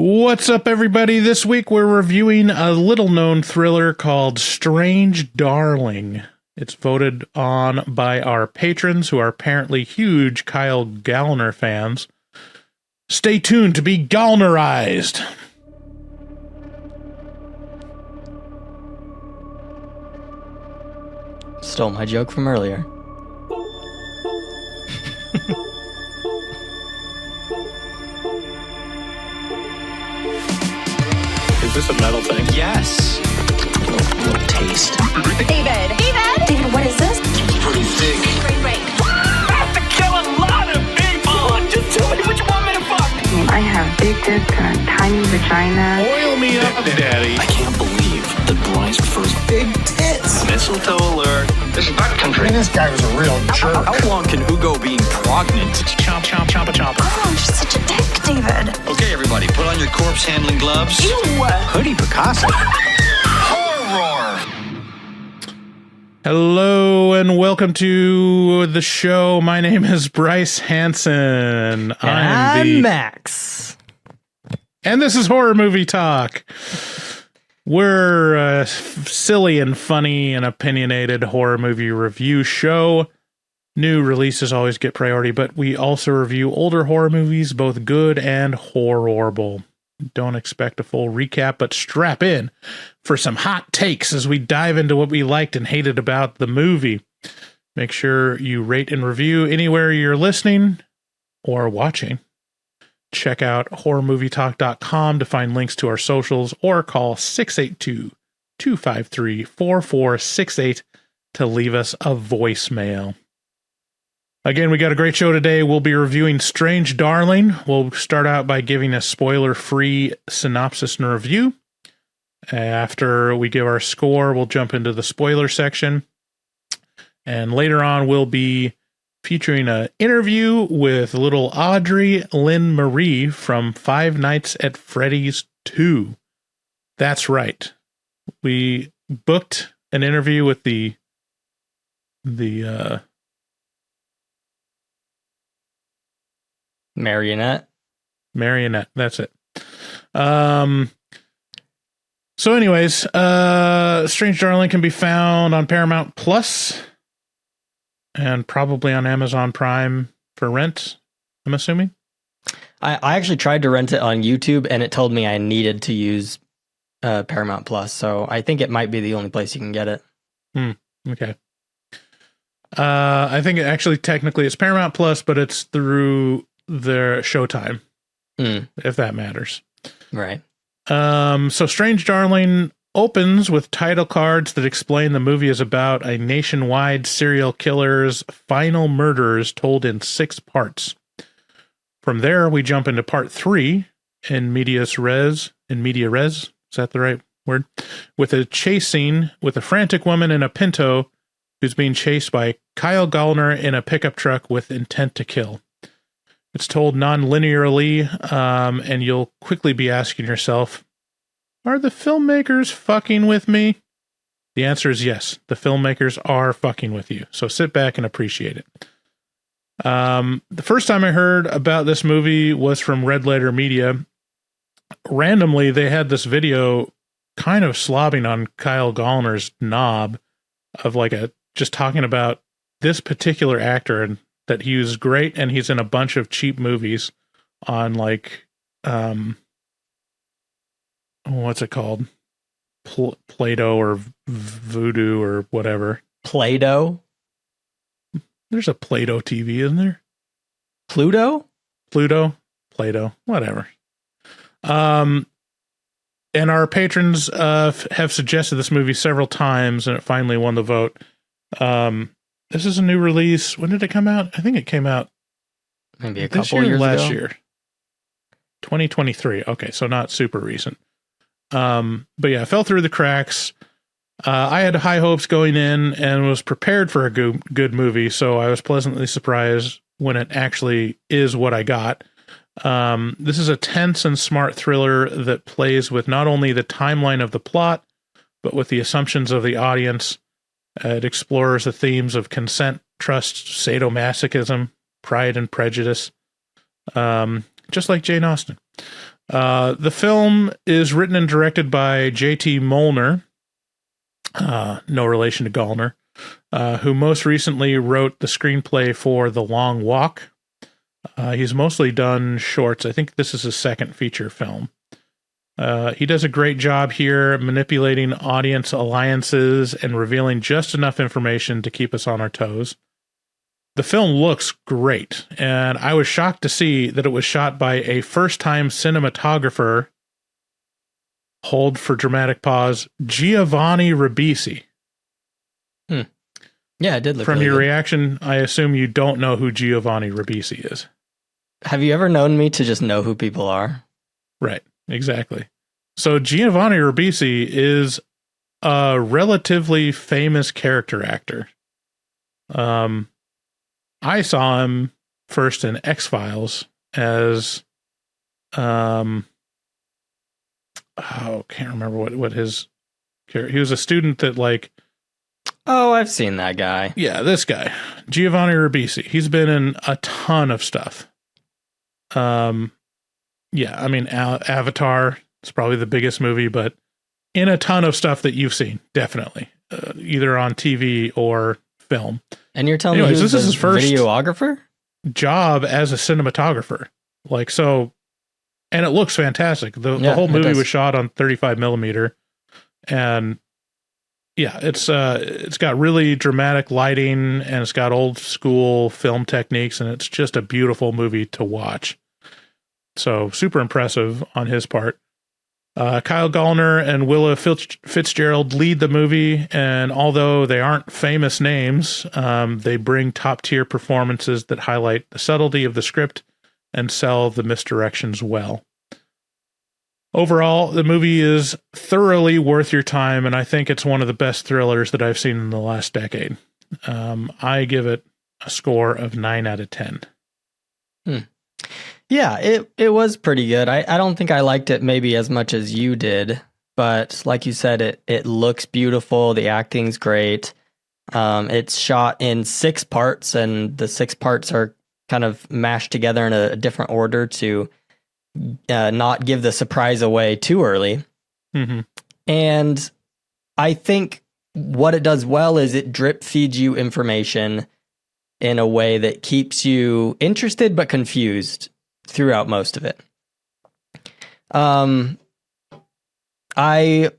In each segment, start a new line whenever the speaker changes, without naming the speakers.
What's up, everybody? This week we're reviewing a little-known thriller called Strange Darling. It's voted on by our patrons, who are apparently huge Kyle Gallner fans. Stay tuned to be Gallnerized.
Stole my joke from earlier.
Is this a metal thing?
Yes.
Little taste.
David, what is this?
It's pretty thick.
Great.
I have to kill a lot of people. Just tell me what you want me to fuck.
I have big tits and a tiny vagina.
Oil me up, Daddy.
I can't believe that Bryce prefers big tits.
Mistletoe alert.
This is back country. This guy was a real jerk.
How long can Ugo be pregnant?
Chomp, chomp, chomp, chomp.
Oh, she's such a dick, David.
Okay, everybody, put on your corpse handling gloves.
Ew.
Hoodie Picasso.
Horror.
Hello and welcome to the show. My name is Bryce Hanson.
I'm Max.
And this is Horror Movie Talk. We're a silly and funny and opinionated horror movie review show. New releases always get priority, but we also review older horror movies, both good and horrible. Don't expect a full recap, but strap in for some hot takes as we dive into what we liked and hated about the movie. Make sure you rate and review anywhere you're listening or watching. Check out horrormovietalk.com to find links to our socials, or call 682-253-4468 to leave us a voicemail. Again, we got a great show today. We'll be reviewing Strange Darling. We'll start out by giving a spoiler-free synopsis and review. After we give our score, we'll jump into the spoiler section. And later on, we'll be featuring an interview with little Audrey Lynn Marie from Five Nights at Freddy's 2. That's right. We booked an interview with the
Marionette.
That's it. So anyways, Strange Darling can be found on Paramount Plus and probably on Amazon Prime for rent, I'm assuming.
I actually tried to rent it on YouTube, and it told me I needed to use Paramount Plus, so I think it might be the only place you can get it.
Okay. I think technically it's Paramount Plus, but it's through their Showtime, if that matters.
Right.
So Strange Darling opens with title cards that explain the movie is about a nationwide serial killer's final murders told in 6 parts. From there, we jump into part 3 in media res. Is that the right word? With a chase scene with a frantic woman in a Pinto who's being chased by Kyle Gallner in a pickup truck with intent to kill. It's told non-linearly, and you'll quickly be asking yourself, are the filmmakers fucking with me? The answer is yes. The filmmakers are fucking with you. So sit back and appreciate it. The first time I heard about this movie was from Red Letter Media. Randomly, they had this video kind of slobbing on Kyle Gallner's knob of just talking about this particular actor and that he was great, and he's in a bunch of cheap movies on what's it called? Play-Doh or Voodoo or whatever.
Play-Doh?
There's a Play-Doh TV, isn't there?
Pluto?
Pluto? Play-Doh? Whatever. And our patrons have suggested this movie several times, and it finally won the vote. This is a new release. When did it come out? I think it came out
maybe a couple years
last
ago.
year. 2023. Okay, so not super recent. But yeah, it fell through the cracks. I had high hopes going in and was prepared for a good movie, so I was pleasantly surprised when it actually is what I got. This is a tense and smart thriller that plays with not only the timeline of the plot, but with the assumptions of the audience. It explores the themes of consent, trust, sadomasochism, pride, and prejudice, just like Jane Austen. The film is written and directed by J.T. Molnar, no relation to Gallner, who most recently wrote the screenplay for The Long Walk. He's mostly done shorts. I think this is his second feature film. He does a great job here manipulating audience alliances and revealing just enough information to keep us on our toes. The film looks great, and I was shocked to see that it was shot by a first-time cinematographer, hold for dramatic pause, Giovanni Ribisi.
Yeah, it did look
From
really
your
good.
reaction, I assume you don't know who Giovanni Ribisi is.
Have you ever known me to just know who people are?
Right, exactly. So Giovanni Ribisi is a relatively famous character actor. I saw him first in X-Files as, can't remember what his character. He was a student that
Oh, I've seen that guy.
yeah, this guy, Giovanni Ribisi. He's been in a ton of stuff. Yeah, I mean, Avatar is probably the biggest movie, but in a ton of stuff that you've seen, definitely, either on TV or film.
And you're telling
Anyways,
me
this is his first
videographer?
job as a cinematographer. And it looks fantastic. The
Yeah,
whole
it
movie
does.
was shot on 35 millimeter, and yeah, it's got really dramatic lighting, and it's got old school film techniques, and it's just a beautiful movie to watch. So super impressive on his part. Kyle Gallner and Willa Fitzgerald lead the movie, and although they aren't famous names, they bring top-tier performances that highlight the subtlety of the script and sell the misdirections well. Overall, the movie is thoroughly worth your time, and I think it's one of the best thrillers that I've seen in the last decade. I give it a score of 9 out of 10.
Yeah, it was pretty good. I don't think I liked it maybe as much as you did, but like you said, it looks beautiful. The acting's great. It's shot in 6 parts, and the 6 parts are kind of mashed together in a different order to not give the surprise away too early.
Mm-hmm.
And I think what it does well is it drip feeds you information in a way that keeps you interested but confused throughout most of it. I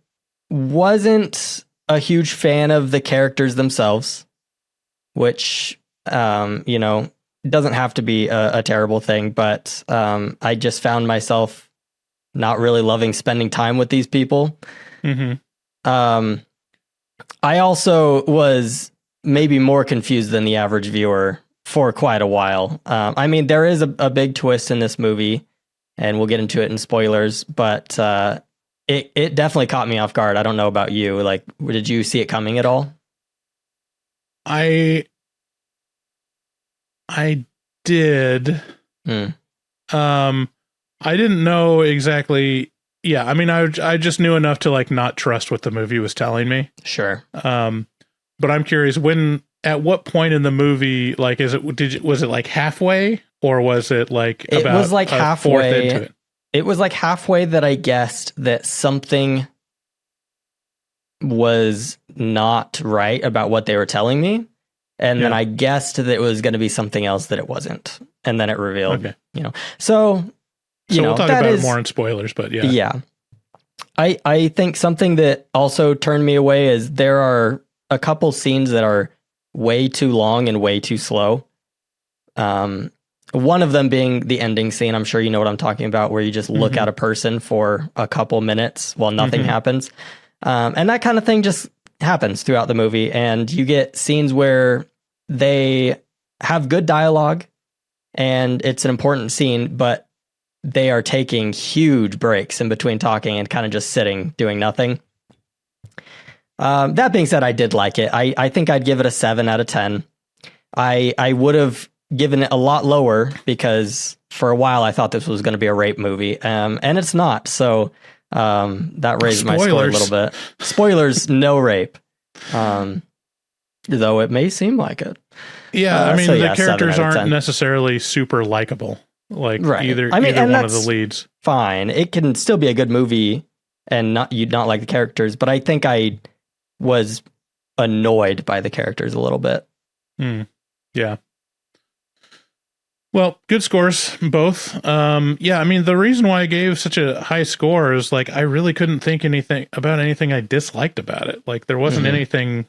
wasn't a huge fan of the characters themselves, which, doesn't have to be a terrible thing, but I just found myself not really loving spending time with these people.
Mm-hmm.
I also was maybe more confused than the average viewer for quite a while. I mean, there is a big twist in this movie, and we'll get into it in spoilers, but it definitely caught me off guard. I don't know about you. Like, did you see it coming at all?
I did. I didn't know exactly. Yeah, I mean, I just knew enough to not trust what the movie was telling me.
Sure.
But I'm curious, at what point in the movie, was it halfway, or was it
it
about
was like
a fourth
halfway
into it?
It was like halfway that I guessed that something was not right about what they were telling me. And then
Yeah.
I guessed that it was going to be something else that it wasn't. And then it revealed,
Okay.
So,
We'll talk
that
about
is,
it more in spoilers, but yeah.
Yeah. I think something that also turned me away is there are a couple scenes that are way too long and way too slow. One of them being the ending scene. I'm sure you know what I'm talking about, where you just look at a person for a couple minutes while nothing happens. And that kind of thing just happens throughout the movie. And you get scenes where they have good dialogue and it's an important scene, but they are taking huge breaks in between talking and kind of just sitting, doing nothing. That being said, I did like it. I think I'd give it a 7 out of 10. I would have given it a lot lower because for a while I thought this was going to be a rape movie, and it's not. So that raised my score a little bit. Spoilers, no rape. Though it may seem like it.
Yeah, I mean,
so
the
yeah, 7
characters
out of
aren't
10.
necessarily super likable. like
Right.
either
I mean,
either
and
one of the
that's
leads.
fine. It can still be a good movie and you'd not like the characters, but I think I was annoyed by the characters a little bit.
Yeah. Well, good scores, both. Yeah, I mean, the reason why I gave such a high score is like I really couldn't think anything I disliked about it. Like there wasn't anything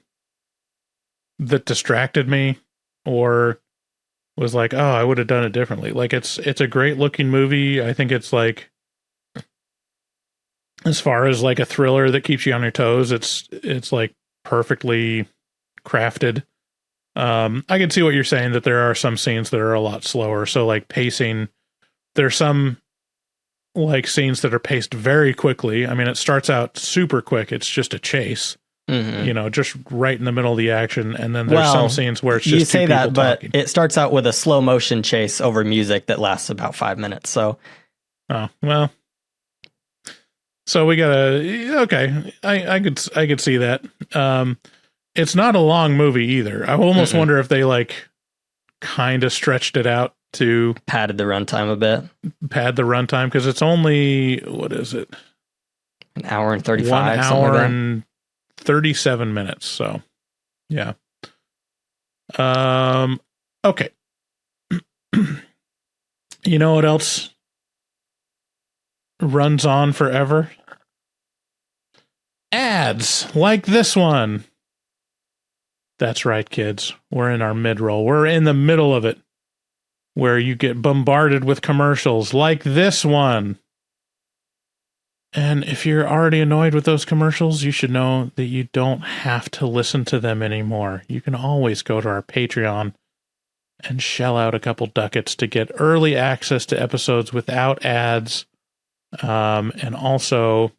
that distracted me or was like, oh, I would have done it differently. Like it's a great looking movie. I think it's like, as far as like a thriller that keeps you on your toes, it's like perfectly crafted. I can see what you're saying, that there are some scenes that are a lot slower. So like pacing, there's some like scenes that are paced very quickly. I mean, it starts out super quick. It's just a chase, you know, just right in the middle of the action. And then there's some scenes where it's just
you say
two people
that, but
talking.
it starts out with a slow motion chase over music that lasts about 5 minutes. So,
oh, well, so we gotta, okay. I could see that. It's not a long movie either. I almost wonder if they like kind of stretched it out to
padded the runtime a bit.
Pad the runtime, because it's only, what is it?
An hour and 35.
1 hour
something like that.
and 37 minutes. So, yeah. Okay. You know what else runs on forever? Ads like this one. That's right, kids. We're in our mid-roll. We're in the middle of it, where you get bombarded with commercials like this one. And if you're already annoyed with those commercials, you should know that you don't have to listen to them anymore. You can always go to our Patreon and shell out a couple ducats to get early access to episodes without ads. And also,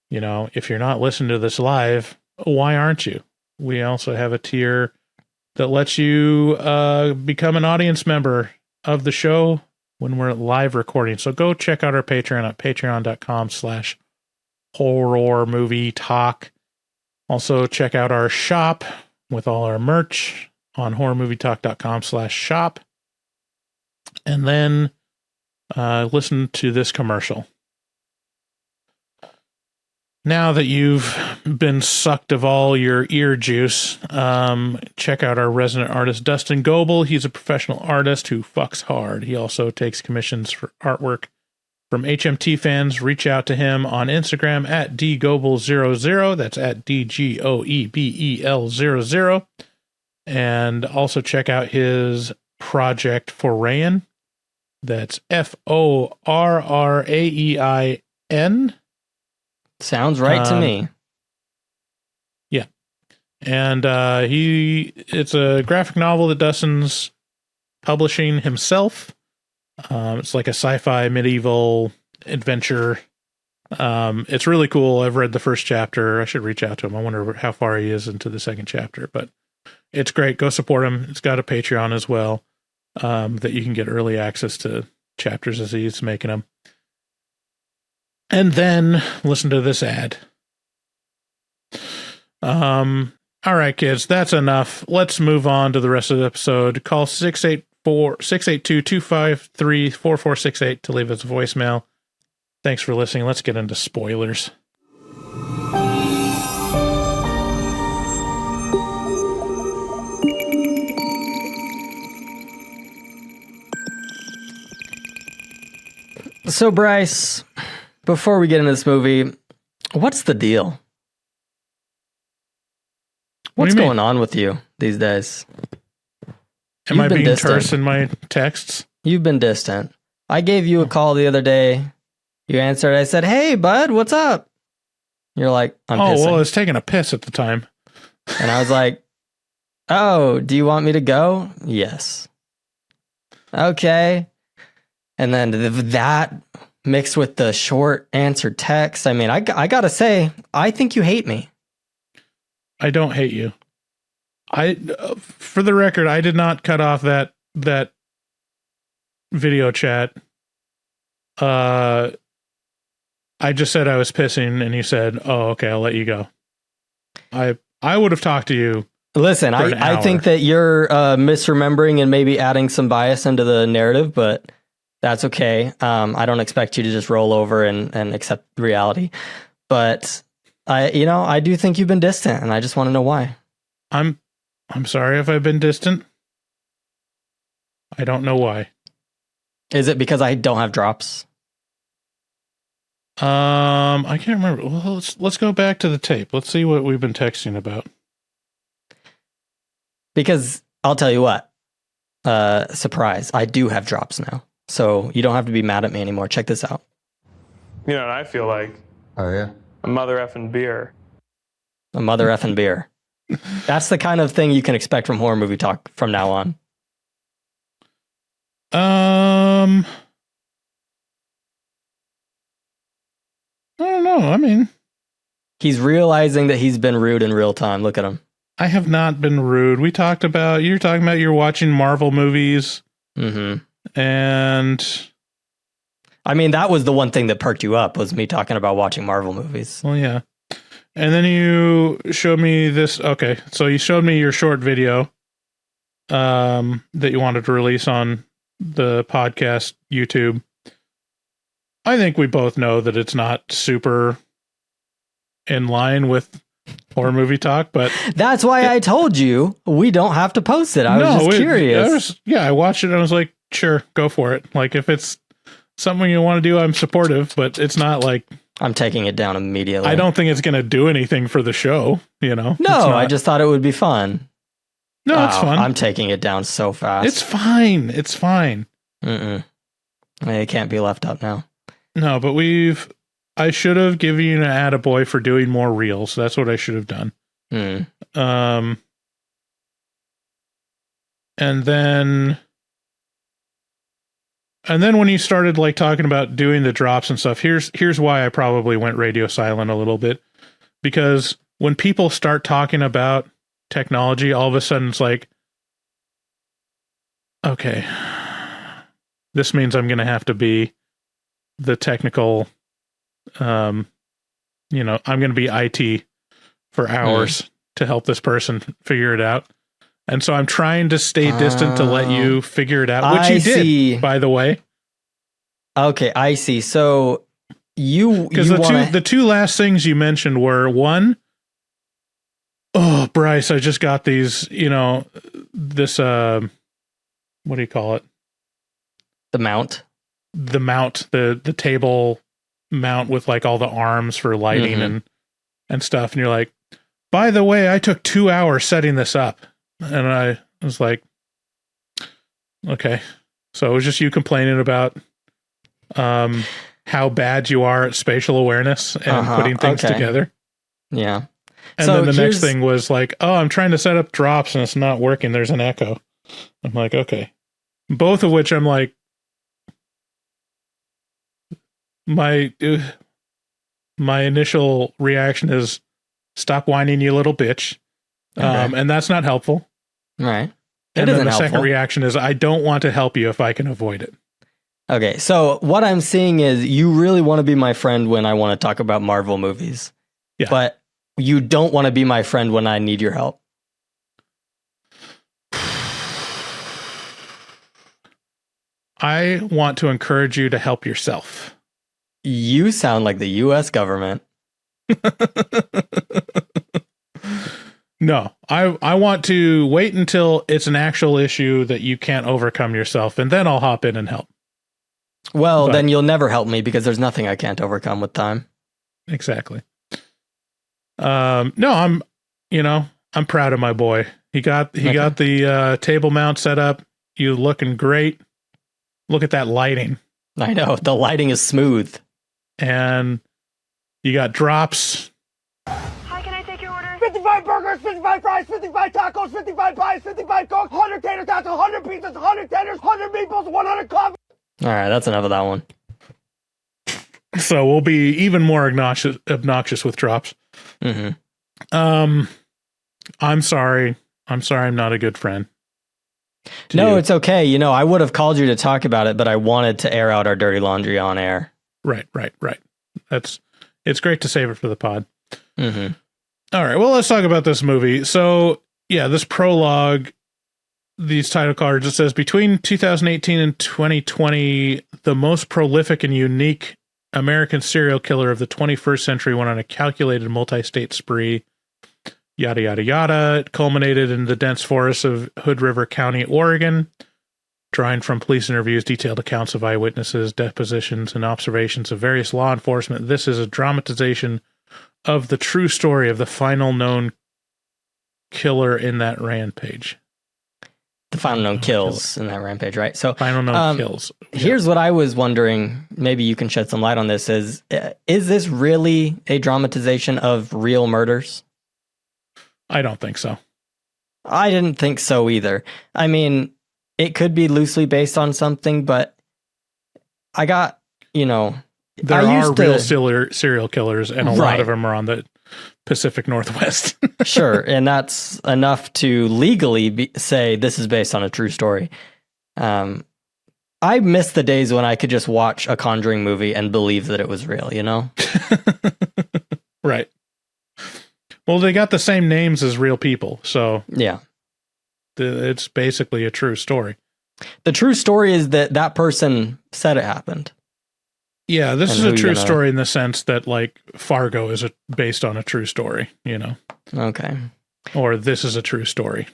you know, if you're not listening to this live, why aren't you? We also have a tier that lets you become an audience member of the show when we're live recording. So go check out our Patreon at patreon.com/horror movie talk. Also check out our shop with all our merch on horrormovietalk.com/shop. And then listen to this commercial. Now that you've been sucked of all your ear juice, check out our resident artist, Dustin Goebel. He's a professional artist who fucks hard. He also takes commissions for artwork from HMT fans. Reach out to him on Instagram at dgoebel00. That's at DGOEBEL00. And also check out his project for Rayan. That's FORRAEIN.
Sounds right to me.
Yeah. And it's a graphic novel that Dustin's publishing himself. It's like a sci-fi medieval adventure. It's really cool. I've read the first chapter. I should reach out to him. I wonder how far he is into the second chapter, but it's great. Go support him. It's got a Patreon as well, that you can get early access to chapters as he's making them. And then listen to this ad. All right, kids, that's enough. Let's move on to the rest of the episode. Call 682-253-4468 to leave us a voicemail. Thanks for listening. Let's get into spoilers.
So, Bryce, before we get into this movie, what's the deal? What's going on with you these days?
Am I being terse in my texts?
You've been distant. I gave you a call the other day. You answered. I said, "Hey, bud, what's up?" You're like, "I'm pissing."
Well, I was taking a piss at the time.
And I was like, "Oh, do you want me to go?" Yes. Okay. And then that mixed with the short answer text. I mean, I gotta say, I think you hate me.
I don't hate you. For the record, I did not cut off that video chat. I just said I was pissing, and you said, "Oh, okay, I'll let you go." I would have talked to you.
Listen, I think that you're misremembering and maybe adding some bias into the narrative, but That's okay. I don't expect you to just roll over and accept reality, but I do think you've been distant, and I just want to know why.
I'm sorry if I've been distant. I don't know why.
Is it because I don't have drops?
I can't remember. Well, let's go back to the tape. Let's see what we've been texting about.
Because I'll tell you what, surprise, I do have drops now. So you don't have to be mad at me anymore. Check this out.
You know what I feel like?
Oh, yeah?
A mother effing beer.
A mother effing beer. That's the kind of thing you can expect from horror movie talk from now on.
I don't know. I mean,
he's realizing that he's been rude in real time. Look at him.
I have not been rude. You're talking about you're watching Marvel movies.
Mm-hmm.
And
I mean, that was the one thing that perked you up, was me talking about watching Marvel movies.
Well, yeah. And then you showed me this. Okay. So you showed me your short video that you wanted to release on the podcast YouTube. I think we both know that it's not super in line with horror movie talk, but
that's why I told you we don't have to post it. I was just curious.
I watched it and I was like, sure, go for it. Like, if it's something you want to do, I'm supportive, but it's not like
I'm taking it down immediately.
I don't think it's going to do anything for the show, you know?
No, I just thought it would be fun.
No, it's fun.
I'm taking it down so fast.
It's fine. It's fine.
It can't be left up now.
No, but I should have given you an attaboy for doing more reels. That's what I should have done. And then when you started like talking about doing the drops and stuff, here's why I probably went radio silent a little bit. Because when people start talking about technology, all of a sudden it's like, okay, this means I'm going to have to be the technical, I'm going to be IT for hours to help this person figure it out. And so I'm trying to stay distant to let you figure it out, which you did, by the way.
Okay, I see. So
because the two last things you mentioned were, one, oh, Bryce, I just got these, this, what do you call it?
The mount,
the table mount with like all the arms for lighting and stuff. And you're like, by the way, I took 2 hours setting this up. And I was like, okay. So it was just you complaining about how bad you are at spatial awareness and putting things together.
Yeah.
And so then the next thing was like, oh, I'm trying to set up drops and it's not working. There's an echo. I'm like, okay. Both of which I'm like, my initial reaction is, stop whining, you little bitch. Okay. And that's not helpful.
Right.
And then the second reaction is, I don't want to help you if I can avoid it.
Okay. So what I'm seeing is you really want to be my friend when I want to talk about Marvel movies. Yeah. But you don't want to be my friend when I need your help.
I want to encourage you to help yourself.
You sound like the U.S. government.
No, I want to wait until it's an actual issue that you can't overcome yourself, and then I'll hop in and help.
Well, then you'll never help me because there's nothing I can't overcome with time.
Exactly. No, I'm proud of my boy. He got the table mount set up. You looking great. Look at that lighting.
I know, the lighting is smooth.
And you got drops.
55 burgers, 55 fries, 55 tacos, 55 pies, 55 cokes, 100 tater tots, 100 pizzas, 100 tenders, 100 meatballs, 100 coffee.
All right, that's enough of that one.
So we'll be even more obnoxious with drops. I'm sorry. I'm not a good friend.
No, it's okay. I would have called you to talk about it, but I wanted to air out our dirty laundry on air.
Right. It's great to save it for the pod. All right, well, let's talk about this movie. So, yeah, this prologue, these title cards. It says between 2018 and 2020, the most prolific and unique American serial killer of the 21st century went on a calculated multi-state spree. Yada, yada, yada. It culminated in the dense forests of Hood River County, Oregon, drawing from police interviews, detailed accounts of eyewitnesses, depositions, and observations of various law enforcement. This is a dramatization of the true story of the final known killer in that rampage.
The final known kills in that rampage, right? So
final known kills.
Here's what I was wondering. Maybe you can shed some light on this. Is this really a dramatization of real murders?
I don't think so.
I didn't think so either. I mean, it could be loosely based on something, but I got,
there are real serial killers, and a lot of them are on the Pacific Northwest.
Sure, and that's enough to legally say this is based on a true story. I miss the days when I could just watch a Conjuring movie and believe that it was real,
Right. Well, they got the same names as real people, so
yeah,
it's basically a true story.
The true story is that person said it happened.
Yeah, this is a true story in the sense that, like, Fargo is based on a true story,
Okay.
Or this is a true story.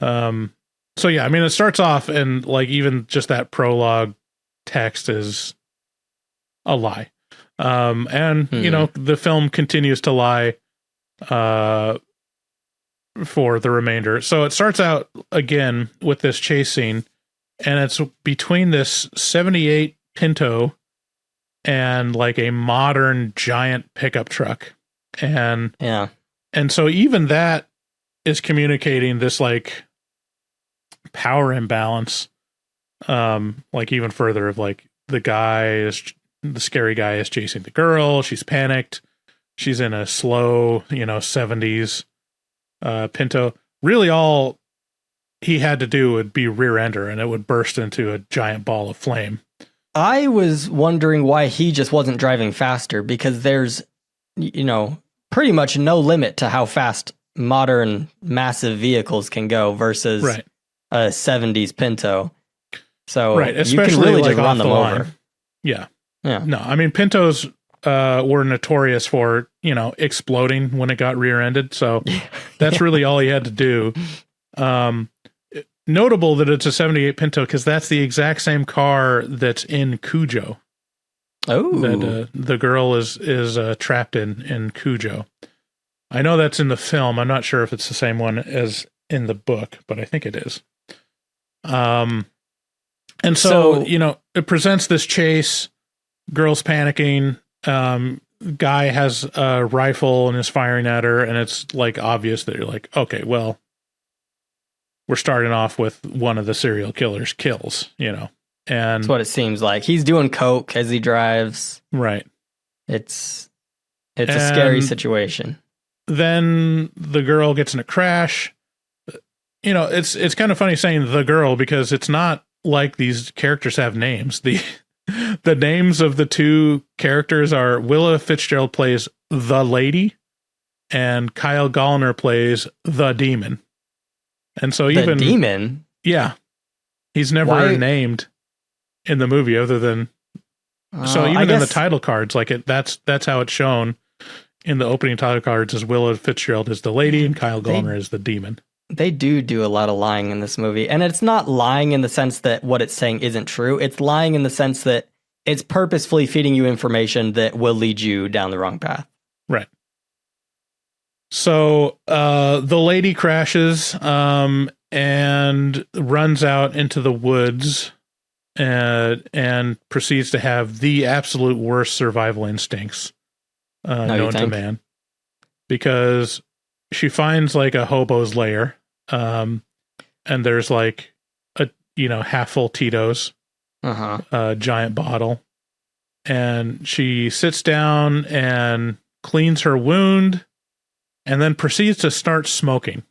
So yeah, I mean, it starts off and, like, even just that prologue text is a lie. And the film continues to lie for the remainder. So it starts out again with this chase scene, and it's between this 78 Pinto and like a modern giant pickup truck. And so even that is communicating this like power imbalance, like even further of like the scary guy is chasing the girl. She's panicked. She's in a slow, 70s Pinto. Really all he had to do would be rear end her and it would burst into a giant ball of flame.
I was wondering why he just wasn't driving faster, because there's, pretty much no limit to how fast modern massive vehicles can go versus a 70s Pinto. So
especially
you can really
like
just run them over.
Yeah. No, I mean, Pintos were notorious for, exploding when it got rear-ended. So that's really all he had to do. Notable that it's a 78 Pinto because that's the exact same car that's in Cujo.
Oh,
that the girl is trapped in Cujo. I know that's in the film. I'm not sure if it's the same one as in the book, but I think it is. And so it presents this chase. Girl's panicking. Guy has a rifle and is firing at her, and it's like obvious that you're like, okay, well, we're starting off with one of the serial killer's kills, and
that's what it seems like. He's doing coke as he drives.
Right.
It's a scary situation.
Then the girl gets in a crash. It's kind of funny saying the girl because it's not like these characters have names. The names of the two characters are Willa Fitzgerald plays the lady and Kyle Gallner plays the demon. And so
the demon?
Yeah. He's never named in the movie other than so even in the title cards, like that's how it's shown in the opening title cards is Willa Fitzgerald is the lady and Kyle Gallner is the demon.
They do a lot of lying in this movie. And it's not lying in the sense that what it's saying isn't true. It's lying in the sense that it's purposefully feeding you information that will lead you down the wrong path.
Right. So the lady crashes and runs out into the woods and proceeds to have the absolute worst survival instincts known to man. Because she finds like a hobo's lair, and there's like a half full Tito's, a giant bottle, and she sits down and cleans her wound, and then proceeds to start smoking.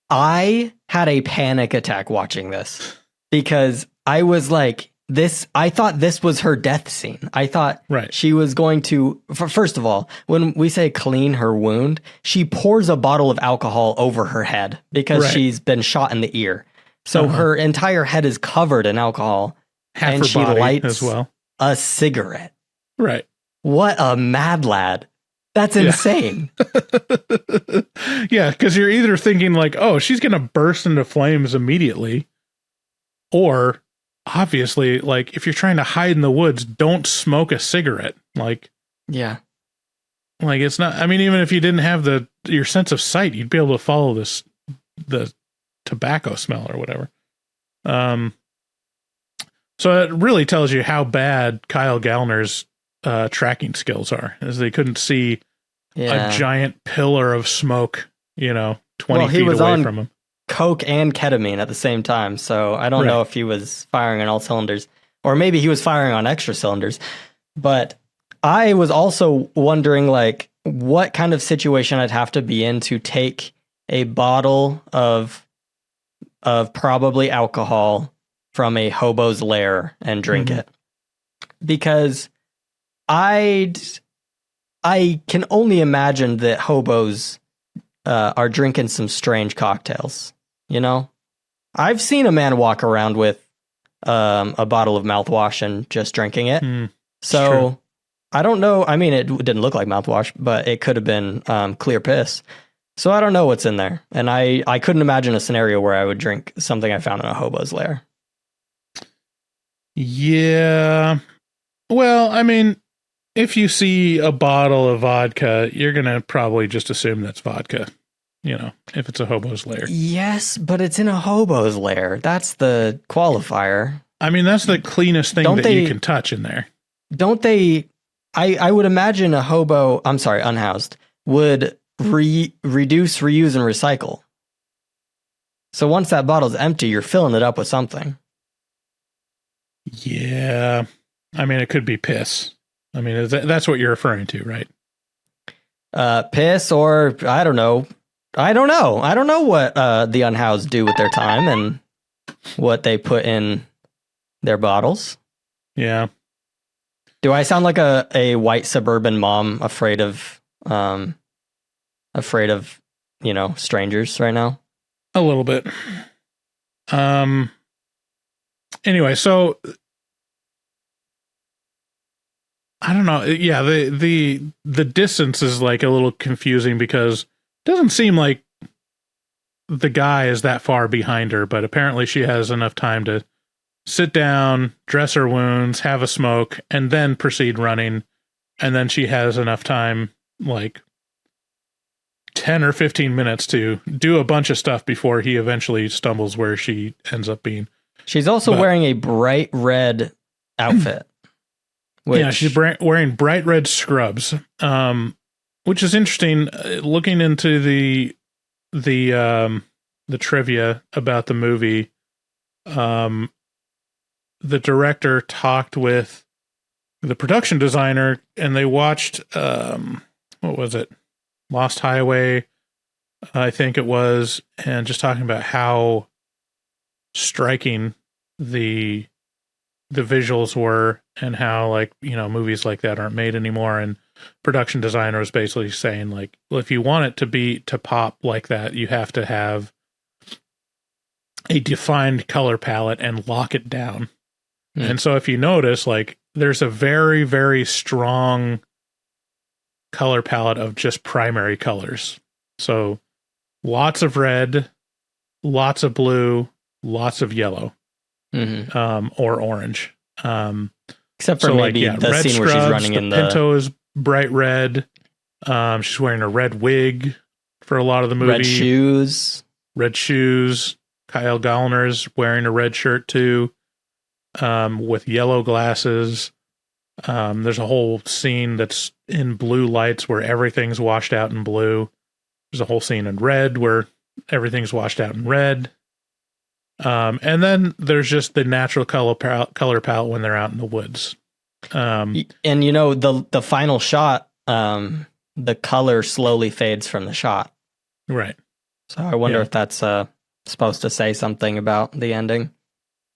I had a panic attack watching this because I was like, I thought this was her death scene. I thought
Right.
she was going to, first of all, when we say clean her wound, she pours a bottle of alcohol over her head because
Right.
she's been shot in the ear. So her entire head is covered in alcohol.
Half
and
her
she
body
lights
as well.
a cigarette.
Right.
What a mad lad. That's insane.
Yeah, because you're either thinking like, oh, she's going to burst into flames immediately, or obviously, like, if you're trying to hide in the woods, don't smoke a cigarette. Like it's not. I mean, even if you didn't have your sense of sight, you'd be able to follow the tobacco smell or whatever. So it really tells you how bad Kyle Gallner's tracking skills are, as they couldn't see a giant pillar of smoke, 20 feet away from him.
Coke and ketamine at the same time. So I don't know if he was firing on all cylinders, or maybe he was firing on extra cylinders. But I was also wondering, like, what kind of situation I'd have to be in to take a bottle of probably alcohol from a hobo's lair and drink it, because I can only imagine that hobos are drinking some strange cocktails. I've seen a man walk around with a bottle of mouthwash and just drinking it. So
true.
I don't know. I mean, it didn't look like mouthwash, but it could have been clear piss. So I don't know what's in there. And I couldn't imagine a scenario where I would drink something I found in a hobo's lair.
Yeah. Well, I mean, if you see a bottle of vodka, you're going to probably just assume that's vodka, if it's a hobo's lair.
Yes, but it's in a hobo's lair. That's the qualifier.
I mean, that's the cleanest thing you can touch in there.
Don't they? I would imagine a hobo, unhoused, would reduce, reuse, and recycle. So once that bottle's empty, you're filling it up with something.
Yeah. I mean, it could be piss. I mean, that's what you're referring to, right?
Piss, or I don't know. I don't know what the unhoused do with their time and what they put in their bottles.
Yeah.
Do I sound like a white suburban mom afraid of strangers right now?
A little bit. Anyway, so I don't know. Yeah, the distance is like a little confusing because it doesn't seem like the guy is that far behind her, but apparently she has enough time to sit down, dress her wounds, have a smoke, and then proceed running. And then she has enough time, like 10 or 15 minutes to do a bunch of stuff before he eventually stumbles where she ends up being.
She's also wearing a bright red outfit.
Yeah, she's wearing bright red scrubs, which is interesting. Looking into the trivia about the movie, the director talked with the production designer, and they watched what was it, Lost Highway, I think it was, and just talking about how striking the visuals were, and how, like, movies like that aren't made anymore. And production designer was basically saying, like, well, if you want it to pop like that, you have to have a defined color palette and lock it down. And so if you notice, like, there's a very, very strong color palette of just primary colors. So lots of red, lots of blue, lots of yellow, or orange.
Except for maybe the
red
scene
scrubs,
where she's running in the
Pinto is bright red. She's wearing a red wig for a lot of the movie.
Red shoes.
Kyle Gallner's wearing a red shirt too, with yellow glasses. There's a whole scene that's in blue lights where everything's washed out in blue. There's a whole scene in red where everything's washed out in red. And then there's just the natural color palette when they're out in the woods.
And the final shot, the color slowly fades from the shot.
Right.
So I wonder if that's supposed to say something about the ending.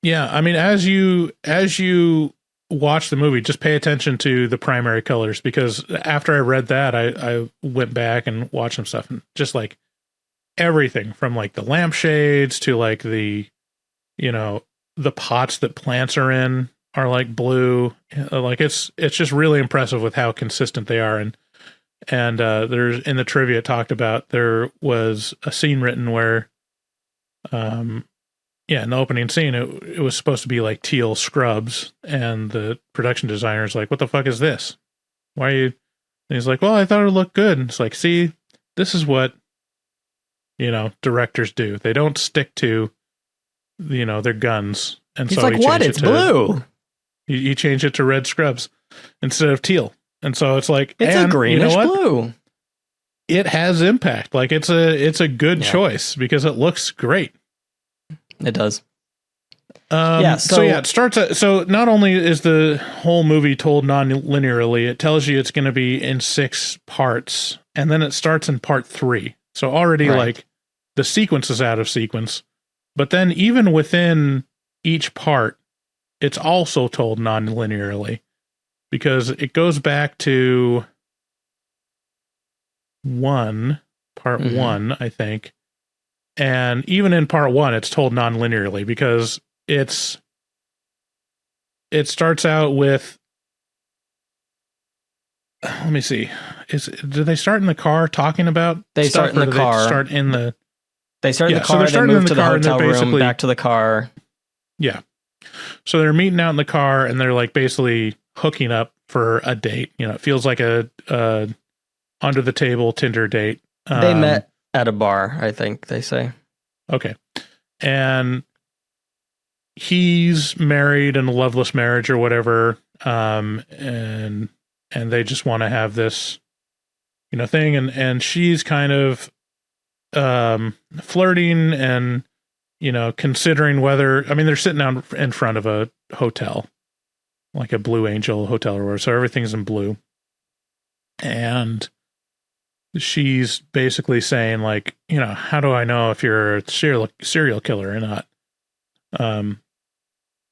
Yeah, I mean, as you watch the movie, just pay attention to the primary colors, because after I read that, I went back and watched some stuff, and just like everything from like the lampshades to like the, you know, the pots that plants are in are like blue. Like it's just really impressive with how consistent they are. And there's, in the trivia it talked about, there was a scene written where, yeah, in the opening scene, it was supposed to be like teal scrubs, and the production designer's like, "What the fuck is this? Why are you?" And he's like, "Well, I thought it looked good." And it's like, see, this is what, you know, directors do. They don't stick to, you know, their guns. And
He's
so
like, "What? It's blue."
You change it to red scrubs instead of teal. And so it's like,
It's
and
a greenish blue.
It has impact. Like it's a good choice because it looks great.
It does.
So it starts. So not only is the whole movie told non-linearly, it tells you it's going to be in 6 parts, and then it starts in part 3. So already like the sequence is out of sequence, but then even within each part, it's also told non-linearly, because it goes back to part one, I think. And even in part 1, it's told non-linearly, because it starts out with, let me see, do they start in the car talking about
They
stuff,
start in the car.
They start in the
car,
they're
they
starting
move
in
to the
car, and they're
hotel room,
basically
back to the car.
Yeah. So they're meeting out in the car, and they're like basically hooking up for a date. You know, it feels like a under the table Tinder date.
They met at a bar, I think they say.
Okay. And he's married in a loveless marriage or whatever. And they just want to have this, you know, thing. And she's kind of flirting and, you know, considering whether, I mean, they're sitting down in front of a hotel, like a Blue Angel hotel or whatever. So everything's in blue. And she's basically saying, like, you know, how do I know if you're a serial killer or not?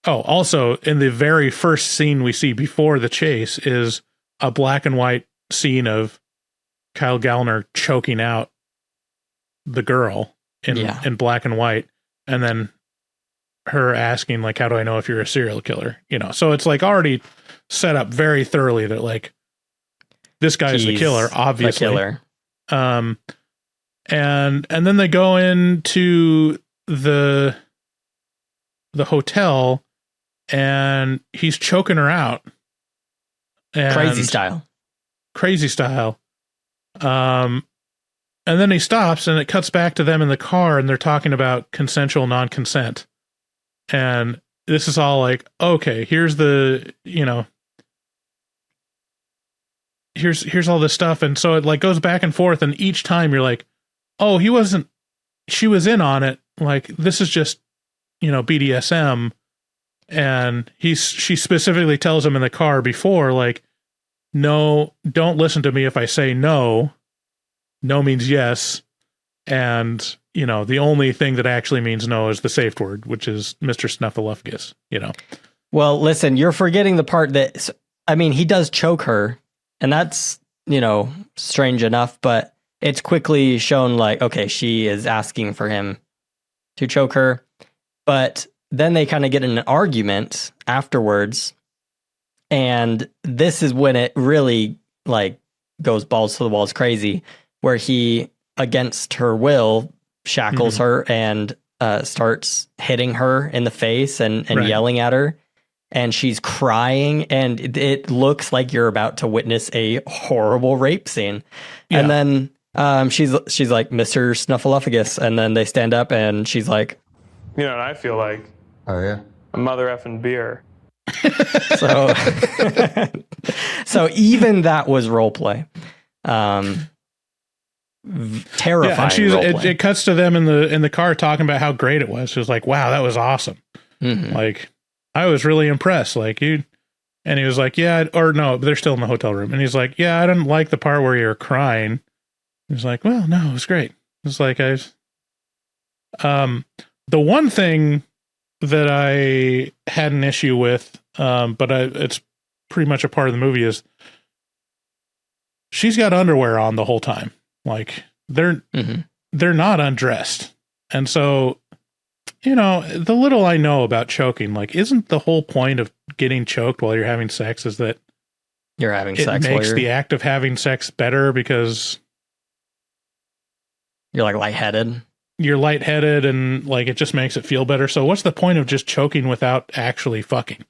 Also, in the very first scene we see before the chase is a black and white scene of Kyle Gallner choking out the girl in black and white, and then her asking, like, how do I know if you're a serial killer? You know, so it's like already set up very thoroughly that, like, this guy's the killer, obviously.
The killer.
And then they go into the hotel, and he's choking her out.
Crazy style.
And then he stops, and it cuts back to them in the car, and they're talking about consensual non-consent. And this is all like, okay, here's the, you know, here's all this stuff. And so it like goes back and forth, and each time you're like, oh, she was in on it. Like, this is just, you know, BDSM. And she specifically tells him in the car before, like, no, don't listen to me if I say no. No means yes. And, you know, the only thing that actually means no is the safe word, which is Mr. Snuffleupagus, you know.
Well, listen, you're forgetting the part that, I mean, he does choke her, and that's, you know, strange enough, but it's quickly shown like, okay, she is asking for him to choke her. But then they kind of get in an argument afterwards. And this is when it really like goes balls to the walls crazy, where he, against her will, shackles her and starts hitting her in the face and yelling at her. And she's crying, and it looks like you're about to witness a horrible rape scene. Yeah. And then she's like, Mr. Snuffleupagus. And then they stand up, and she's like,
You know what I feel like?
Oh, yeah?
A mother effing beer.
So, so even that was role play. Terrifying.
Yeah, and it cuts to them in the car talking about how great it was. She was like, wow, that was awesome. Like, I was really impressed. Like, you, and he was like, yeah, or no, they're still in the hotel room. And he's like, yeah, I didn't like the part where you were crying. He's like, well, no, it was great. It's like, the one thing that I had an issue with, but it's pretty much a part of the movie, is she's got underwear on the whole time. Like they're not undressed. And so, you know, the little I know about choking, like, isn't the whole point of getting choked while you're having sex is that
you're having
it
sex?
It makes the act of having sex better because
you're like lightheaded. You're
lightheaded and like it just makes it feel better. So what's the point of just choking without actually fucking?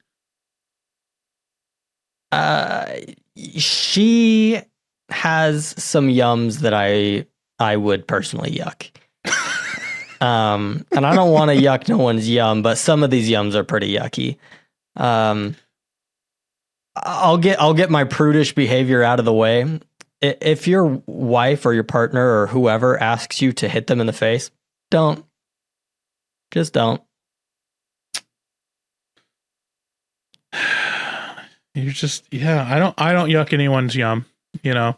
She has some yums that I would personally yuck. And I don't want to yuck no one's yum, but some of these yums are pretty yucky. I'll get my prudish behavior out of the way. If your wife or your partner or whoever asks you to hit them in the face, don't. Just don't.
You're just, I don't yuck anyone's yum, you know.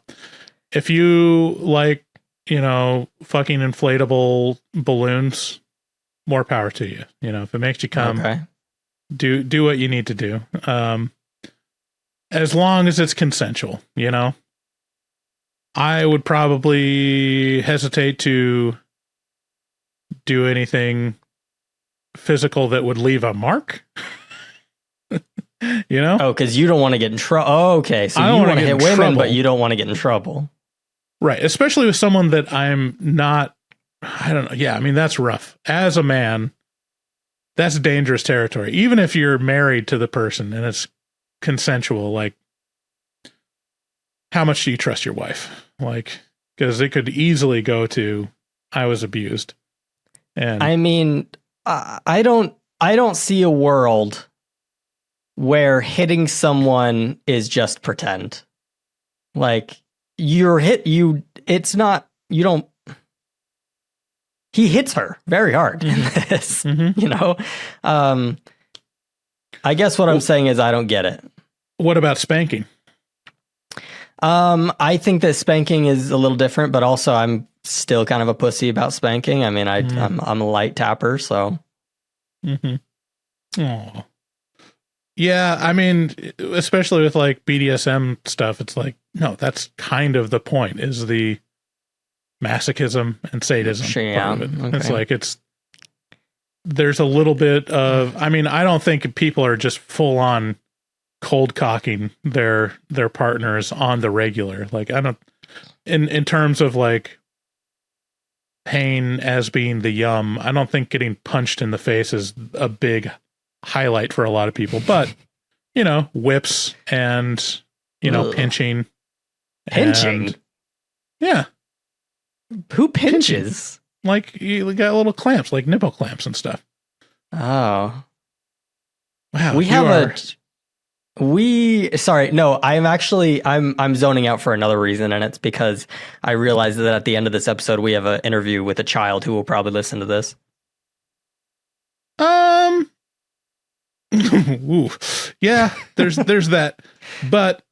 If you like, you know, fucking inflatable balloons, more power to you. You know, if it makes you come,
okay,
do what you need to do. As long as it's consensual, you know. I would probably hesitate to do anything physical that would leave a mark. You know?
Oh, because you don't want to get in trouble. Oh, okay. So you want to hit women, but you don't want to get in trouble.
Right. Especially with someone that I'm not, I don't know. Yeah. I mean, that's rough. As a man, that's dangerous territory. Even if you're married to the person and it's consensual, like, how much do you trust your wife? Like, because it could easily go to, I was abused. And
I mean, I don't see a world where hitting someone is just pretend. Like it's not, you don't, he hits her very hard in this, you know? I guess what I'm saying is I don't get it.
What about spanking?
I think that spanking is a little different, but also I'm still kind of a pussy about spanking. I mean, I'm a light tapper, so.
Oh. Yeah, I mean, especially with like BDSM stuff, it's like, no, that's kind of the point, is the masochism and sadism part of it. Okay. It's like, there's a little bit of, I mean, I don't think people are just full on cold cocking their partners on the regular. Like, I don't, in terms of like pain as being the yum, I don't think getting punched in the face is a big highlight for a lot of people, but you know, whips and, you know, pinching. Yeah.
Who pinches?
Like, you got little clamps, like nipple clamps and stuff.
Oh.
Wow.
I'm zoning out for another reason, and it's because I realized that at the end of this episode we have an interview with a child who will probably listen to this.
Ooh. Yeah, there's that. But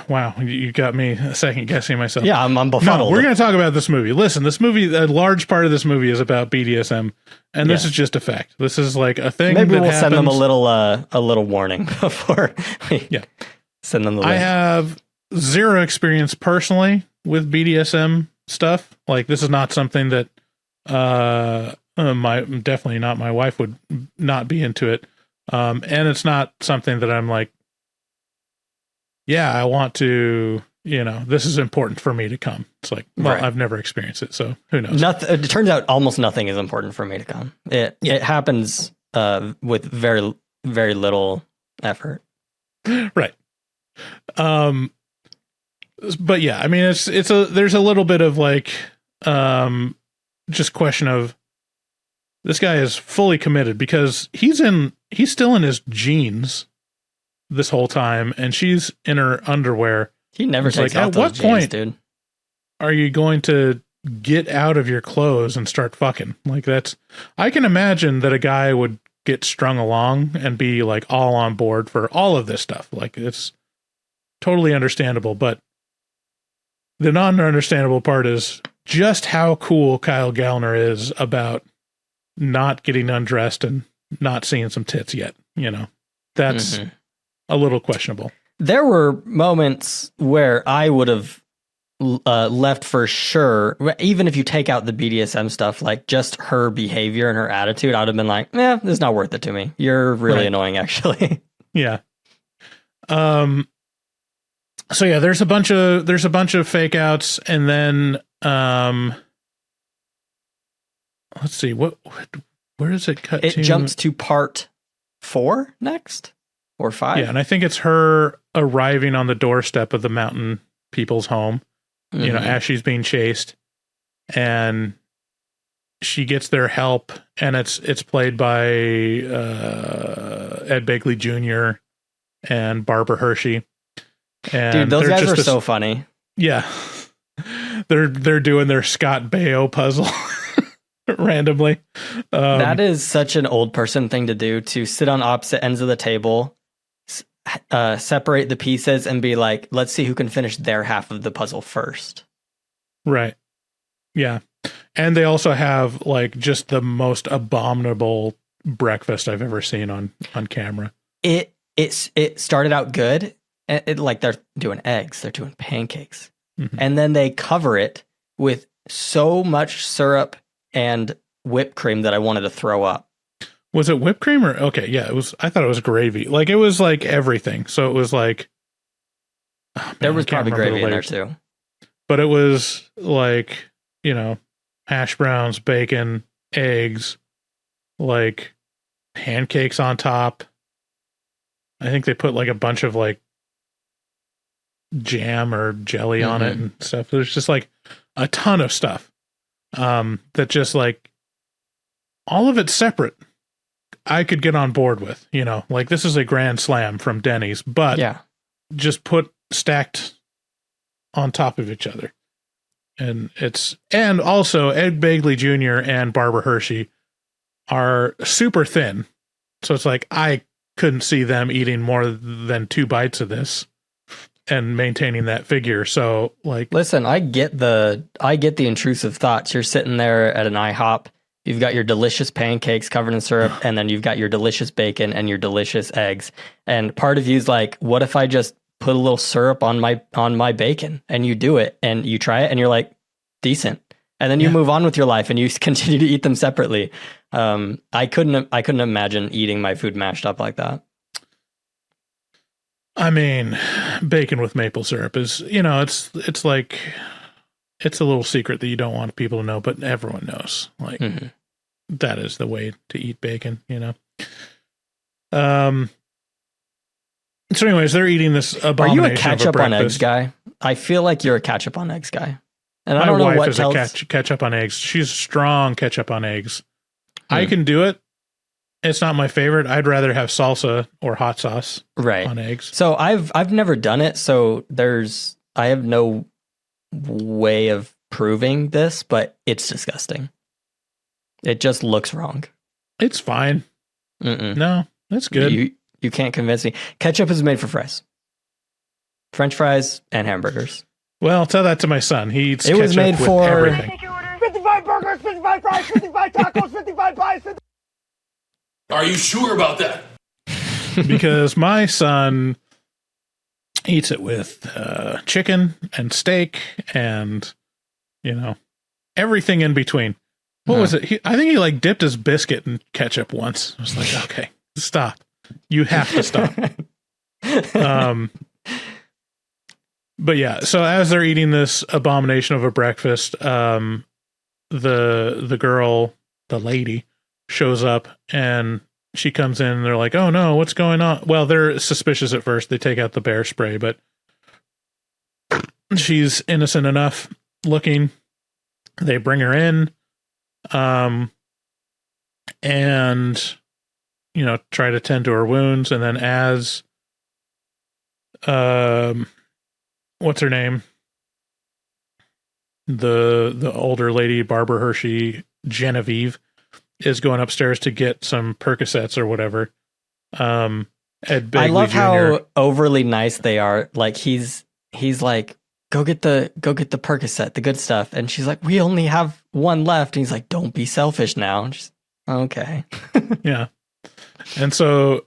wow, you got me second guessing myself.
Yeah, I'm befuddled.
No, we're going to talk about this movie. Listen, this movie, a large part of this movie is about BDSM, and this is just a fact. This is like a thing.
Maybe we'll
happens.
Send them a little warning before we send them the link.
I have zero experience personally with BDSM stuff. Like, this is not something that definitely not my wife would not be into it. And it's not something that I'm like, yeah, I want to, you know, this is important for me to come. It's like, well, right. I've never experienced it, so who knows?
It turns out almost nothing is important for me to come. It happens with very, very little effort.
Right. But yeah, I mean, there's a little bit of like, just question of, this guy is fully committed because he's still in his jeans this whole time, and she's in her underwear.
He never takes off those jeans, dude.
Are you going to get out of your clothes and start fucking? Like, I can imagine that a guy would get strung along and be like all on board for all of this stuff. Like, it's totally understandable, but the non-understandable part is just how cool Kyle Gallner is about not getting undressed and not seeing some tits yet. That's a little questionable.
There were moments where I would have left for sure, even if you take out the BDSM stuff, like just her behavior and her attitude, I'd have been like, this is not worth it to me. You're really annoying, actually.
Yeah. So yeah, there's a bunch of fake outs, and then let's see where does it cut
it
to?
Jumps to part 4 next or 5.
Yeah, and I think it's her arriving on the doorstep of the mountain people's home, as she's being chased, and she gets their help, and it's played by Ed Begley Jr. and Barbara Hershey. And
dude, those guys are so funny.
Yeah. They're doing their Scott Baio puzzle randomly.
That is such an old person thing to do, to sit on opposite ends of the table, separate the pieces and be like, let's see who can finish their half of the puzzle first.
Right. Yeah. And they also have like just the most abominable breakfast I've ever seen on camera.
It started out good. Like they're doing eggs, they're doing pancakes, and then they cover it with so much syrup and whipped cream that I wanted to throw up.
Was it whipped cream or okay? Yeah, it was. I thought it was gravy. Like it was like everything. So it was like
there was probably gravy in there too,
but it was like hash browns, bacon, eggs, like pancakes on top. I think they put like a bunch of like jam or jelly on it and stuff. There's just like a ton of stuff that just like all of it separate I could get on board with, like this is a grand slam from Denny's, but just put stacked on top of each other. And also Ed Begley Jr. and Barbara Hershey are super thin. So it's like, I couldn't see them eating more than 2 bites of this and maintaining that figure. So like,
listen, I get the intrusive thoughts. You're sitting there at an IHOP. You've got your delicious pancakes covered in syrup, and then you've got your delicious bacon and your delicious eggs. And part of you's like, what if I just put a little syrup on my bacon? And you do it and you try it and you're like, decent. And then you move on with your life and you continue to eat them separately. I couldn't imagine eating my food mashed up like that.
I mean, bacon with maple syrup is, it's like, it's a little secret that you don't want people to know, but everyone knows. Like, that is the way to eat bacon, So anyways, they're eating this abomination.
Are you a ketchup on eggs guy? I feel like you're a ketchup on eggs guy. And
my
I don't know
wife
what
is
tells...
a ketchup on eggs. She's strong ketchup on eggs. I can do it. It's not my favorite. I'd rather have salsa or hot sauce on eggs.
So I've never done it. So I have no way of proving this, but it's disgusting. It just looks wrong.
It's fine. No, that's good.
You can't convince me. Ketchup is made for fries, French fries, and hamburgers.
Well, tell that to my son. He eats
it
ketchup
was made
with
for
everything.
55 burgers, 55 fries, 55 tacos, 55 pies.
Are you sure about that?
Because my son eats it with chicken and steak and, everything in between. What was it? I think he like dipped his biscuit in ketchup once. I was like, okay, stop. You have to stop. But yeah, so as they're eating this abomination of a breakfast, the girl, the lady, shows up and she comes in and they're like, oh no, what's going on? Well, they're suspicious at first. They take out the bear spray, but she's innocent enough looking. They bring her in, and, try to tend to her wounds. And then as, what's her name? The older lady, Barbara Hershey, Genevieve, is going upstairs to get some Percocets or whatever. Ed Begley
I love
Jr.
how overly nice they are. Like he's like, go get the Percocet, the good stuff. And she's like, we only have one left. And he's like, don't be selfish now. And she's, Okay.
Yeah. And so,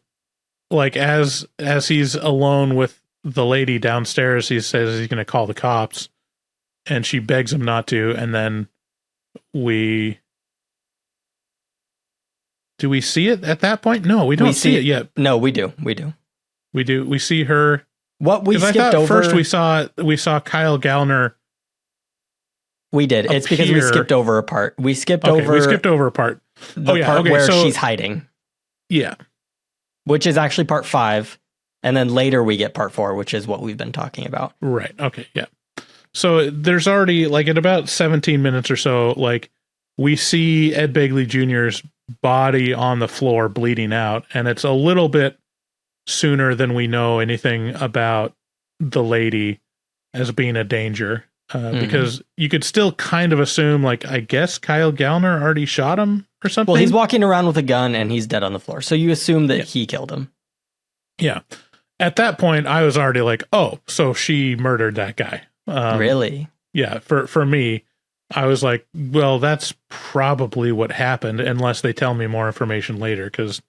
like, as he's alone with the lady downstairs, he says he's going to call the cops, and she begs him not to. And then do we see it at that point? No, we don't see it yet.
No, we do.
We see her.
What we skipped over
first we saw Kyle Gallner.
We did. It's because we skipped over a part. We skipped over
a part.
Part where she's hiding.
Yeah.
Which is actually part 5. And then later we get part 4, which is what we've been talking about.
Right. Okay. Yeah. So there's already, like, at about 17 minutes or so, like, we see Ed Begley Jr.'s body on the floor bleeding out. And it's a little bit sooner than we know anything about the lady as being a danger. Because you could still kind of assume, like, I guess Kyle Gallner already shot him or something.
Well, he's walking around with a gun and he's dead on the floor. So you assume that he killed him.
Yeah. At that point, I was already like, oh, so she murdered that guy.
Really?
Yeah. For me, I was like, well, that's probably what happened, unless they tell me more information later. Because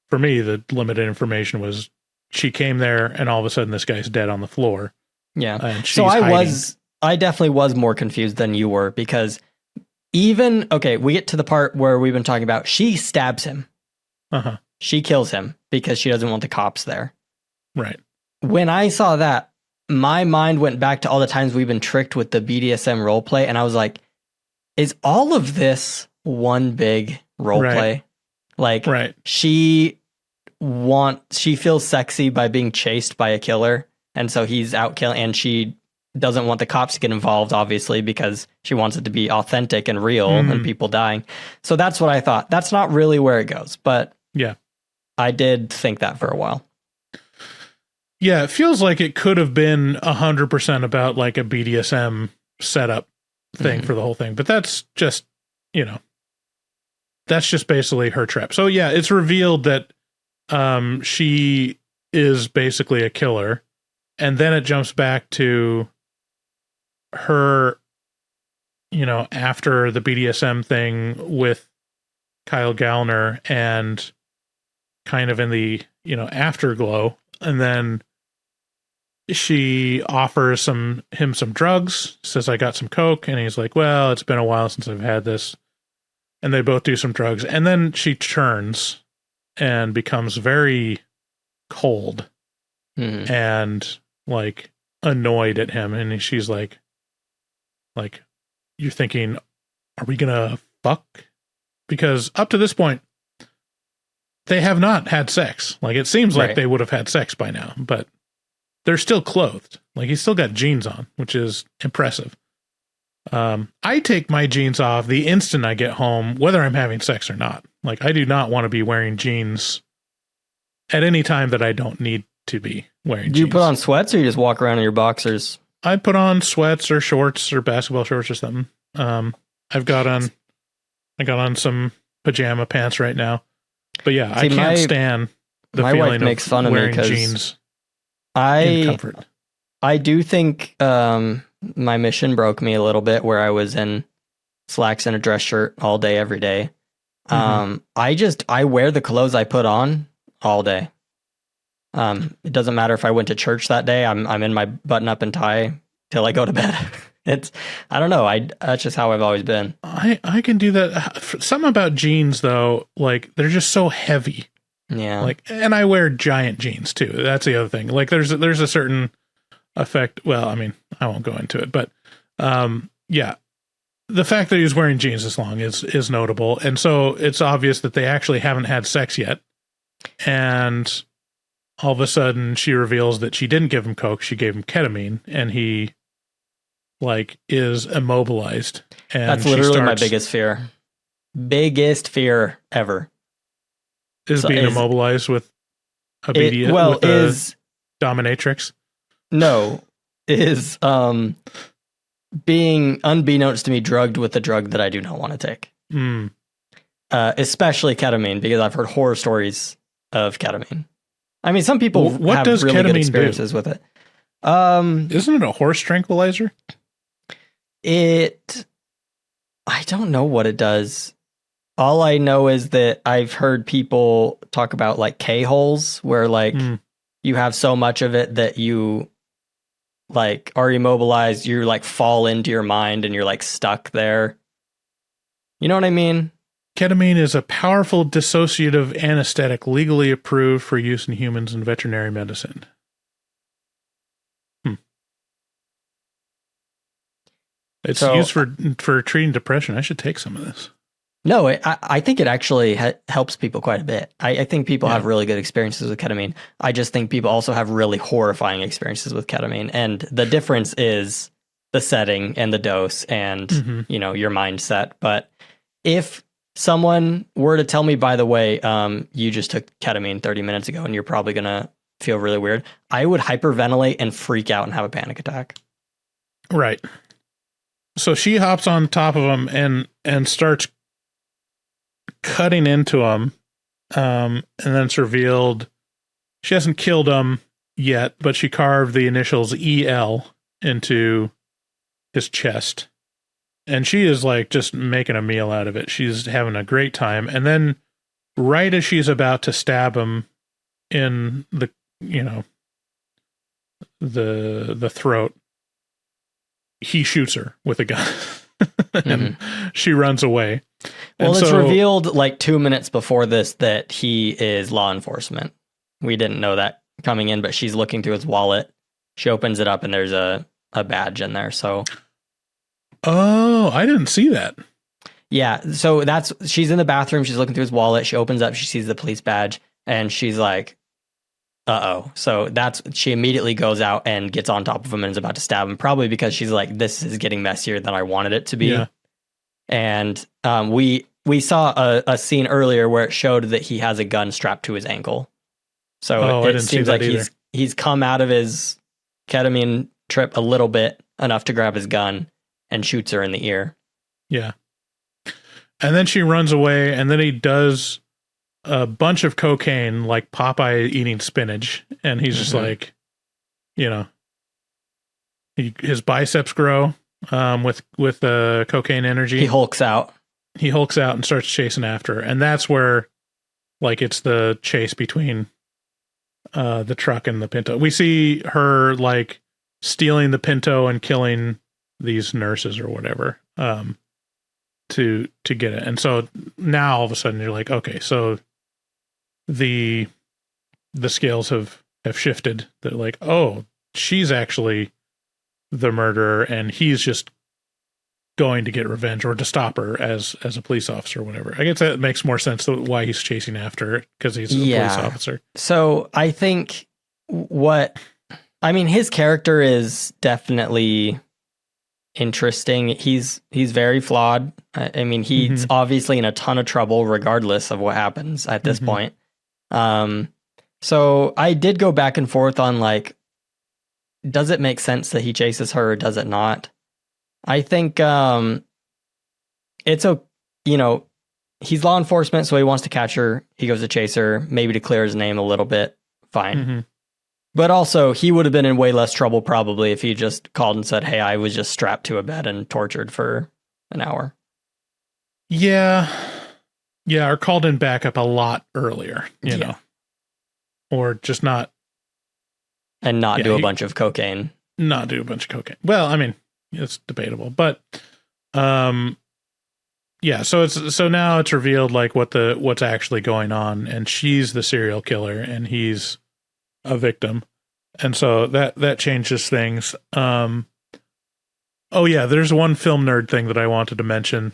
for me, the limited information was she came there and all of a sudden this guy's dead on the floor.
Yeah.
And she's
so
hiding.
I definitely was more confused than you were, because we get to the part where we've been talking about, she stabs him.
Uh-huh.
She kills him because she doesn't want the cops there.
Right.
When I saw that, my mind went back to all the times we've been tricked with the BDSM role play, and I was like, is all of this one big role play? Like, she feels sexy by being chased by a killer, and so he's out killing, and she doesn't want the cops to get involved, obviously, because she wants it to be authentic and real and people dying. So that's what I thought. That's not really where it goes, but
yeah,
I did think that for a while.
Yeah, it feels like it could have been 100% about, like, a BDSM setup thing for the whole thing, but that's just, that's just basically her trap. So yeah, it's revealed that she is basically a killer, and then it jumps back to her, after the BDSM thing with Kyle Gallner, and kind of in the, afterglow, and then she offers him some drugs, says, I got some coke, and he's like, well, it's been a while since I've had this, and they both do some drugs, and then she turns and becomes very cold and, like, annoyed at him, and she's like, you're thinking, are we gonna fuck? Because up to this point, they have not had sex. Like, it seems like they would have had sex by now, but they're still clothed. Like, he's still got jeans on, which is impressive. I take my jeans off the instant I get home, whether I'm having sex or not. Like, I do not want to be wearing jeans at any time that I don't need to be wearing jeans.
Do you put on sweats, or you just walk around in your boxers?
I put on sweats or shorts or basketball shorts or something. I got on some pajama pants right now. But yeah, I can't stand the feeling
wife makes fun of me
wearing
because
jeans in comfort.
I do think my mission broke me a little bit, where I was in slacks and a dress shirt all day, every day. I wear the clothes I put on all day. It doesn't matter if I went to church that day. I'm in my button up and tie till I go to bed. I don't know. That's just how I've always been.
I can do that. Something about jeans though, like, they're just so heavy.
Yeah.
Like, and I wear giant jeans too. That's the other thing. Like, there's a certain effect. Well, I mean, I won't go into it, but yeah, the fact that he's wearing jeans this long is notable, and so it's obvious that they actually haven't had sex yet. And all of a sudden, she reveals that she didn't give him coke; she gave him ketamine, and he, like, is immobilized. And
that's literally my biggest fear. Biggest fear ever.
Is being immobilized with a dominatrix? No,
is being, unbeknownst to me, drugged with a drug that I do not want to take. Especially ketamine, because I've heard horror stories of ketamine. I mean, some people have really good experiences with it.
Isn't it a horse tranquilizer?
I don't know what it does. All I know is that I've heard people talk about like K-holes where like you have so much of it that you like are immobilized, you like fall into your mind and you're like stuck there. You know what I mean?
Ketamine is a powerful dissociative anesthetic legally approved for use in humans in veterinary medicine. It's used for treating depression. I should take some of this.
No, I think it actually helps people quite a bit. I think people have really good experiences with ketamine. I just think people also have really horrifying experiences with ketamine. And the difference is the setting and the dose and, you know, your mindset. But if someone were to tell me, by the way, you just took ketamine 30 minutes ago and you're probably going to feel really weird, I would hyperventilate and freak out and have a panic attack.
Right. So she hops on top of him and starts cutting into him. And then it's revealed she hasn't killed him yet, but she carved the initials EL into his chest. And she is like just making a meal out of it. She's having a great time. And then right as she's about to stab him in the, you know, the throat, he shoots her with a gun. And she runs away.
Well, it's revealed like 2 minutes before this that he is law enforcement. We didn't know that coming in, but she's looking through his wallet. She opens it up and there's a badge in there. So,
oh, I didn't see that.
Yeah, so she's in the bathroom. She's looking through his wallet. She opens up. She sees the police badge, and she's like, "Uh-oh!" So she immediately goes out and gets on top of him and is about to stab him. Probably because she's like, "This is getting messier than I wanted it to be." Yeah. And we saw a scene earlier where it showed that he has a gun strapped to his ankle. So it seems like he's come out of his ketamine trip a little bit enough to grab his gun and shoots her in the ear.
Yeah. And then she runs away, and then he does a bunch of cocaine, like Popeye eating spinach, and he's just like, you know, his biceps grow with cocaine energy.
He hulks out.
He hulks out and starts chasing after her, and that's where, like, it's the chase between the truck and the Pinto. We see her like stealing the Pinto and killing these nurses or whatever. To get it. And so now all of a sudden you're like, okay, so the scales have shifted. They're like, oh, she's actually the murderer and he's just going to get revenge or to stop her as a police officer or whatever. I guess that makes more sense to why he's chasing after her, because he's a police officer.
So I think his character is definitely interesting. He's very flawed. I mean, he's obviously in a ton of trouble regardless of what happens at this point. So I did go back and forth on like, does it make sense that he chases her or does it not? I think he's law enforcement, so he wants to catch her. He goes to chase her, maybe to clear his name a little bit. Fine. But also, he would have been in way less trouble probably if he just called and said, hey, I was just strapped to a bed and tortured for an hour.
Yeah. Yeah, or called in backup a lot earlier, you know. Or just not.
And not do a bunch of cocaine.
Not do a bunch of cocaine. Well, I mean, it's debatable. But, so now it's revealed like what's actually going on. And she's the serial killer and he's a victim, and so that changes things. There's one film nerd thing that I wanted to mention.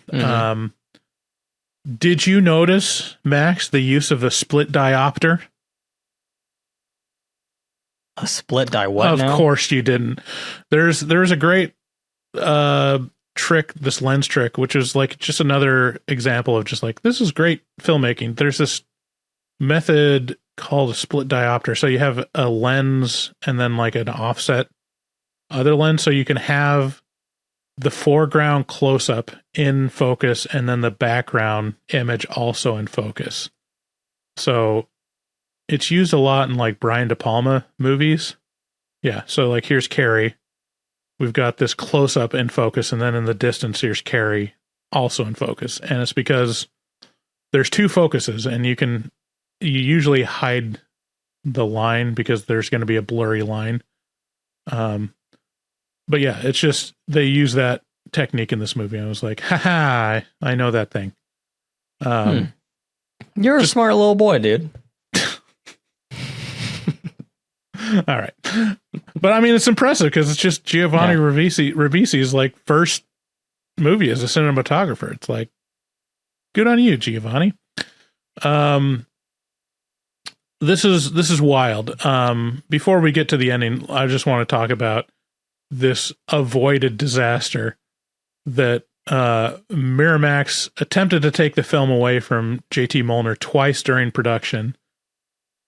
Did you notice, Max, the use of a split diopter?
A split die what now?
Of course you didn't. There's a great trick, this lens trick, which is like just another example of just like, this is great filmmaking. There's this method called a split diopter. So you have a lens and then like an offset other lens. So you can have the foreground close up in focus and then the background image also in focus. So it's used a lot in like Brian De Palma movies. Yeah. So like here's Carrie. We've got this close up in focus and then in the distance here's Carrie also in focus. And it's because there's two focuses, and you usually hide the line because there's going to be a blurry line. But yeah, it's just they use that technique in this movie. I was like, haha, I know that thing.
You're a smart little boy, dude.
All right. But I mean, it's impressive because it's just Giovanni Ribisi's like first movie as a cinematographer. It's like, good on you, Giovanni. This is wild. Before we get to the ending, I just want to talk about this avoided disaster that Miramax attempted to take the film away from J.T. Molnar twice during production.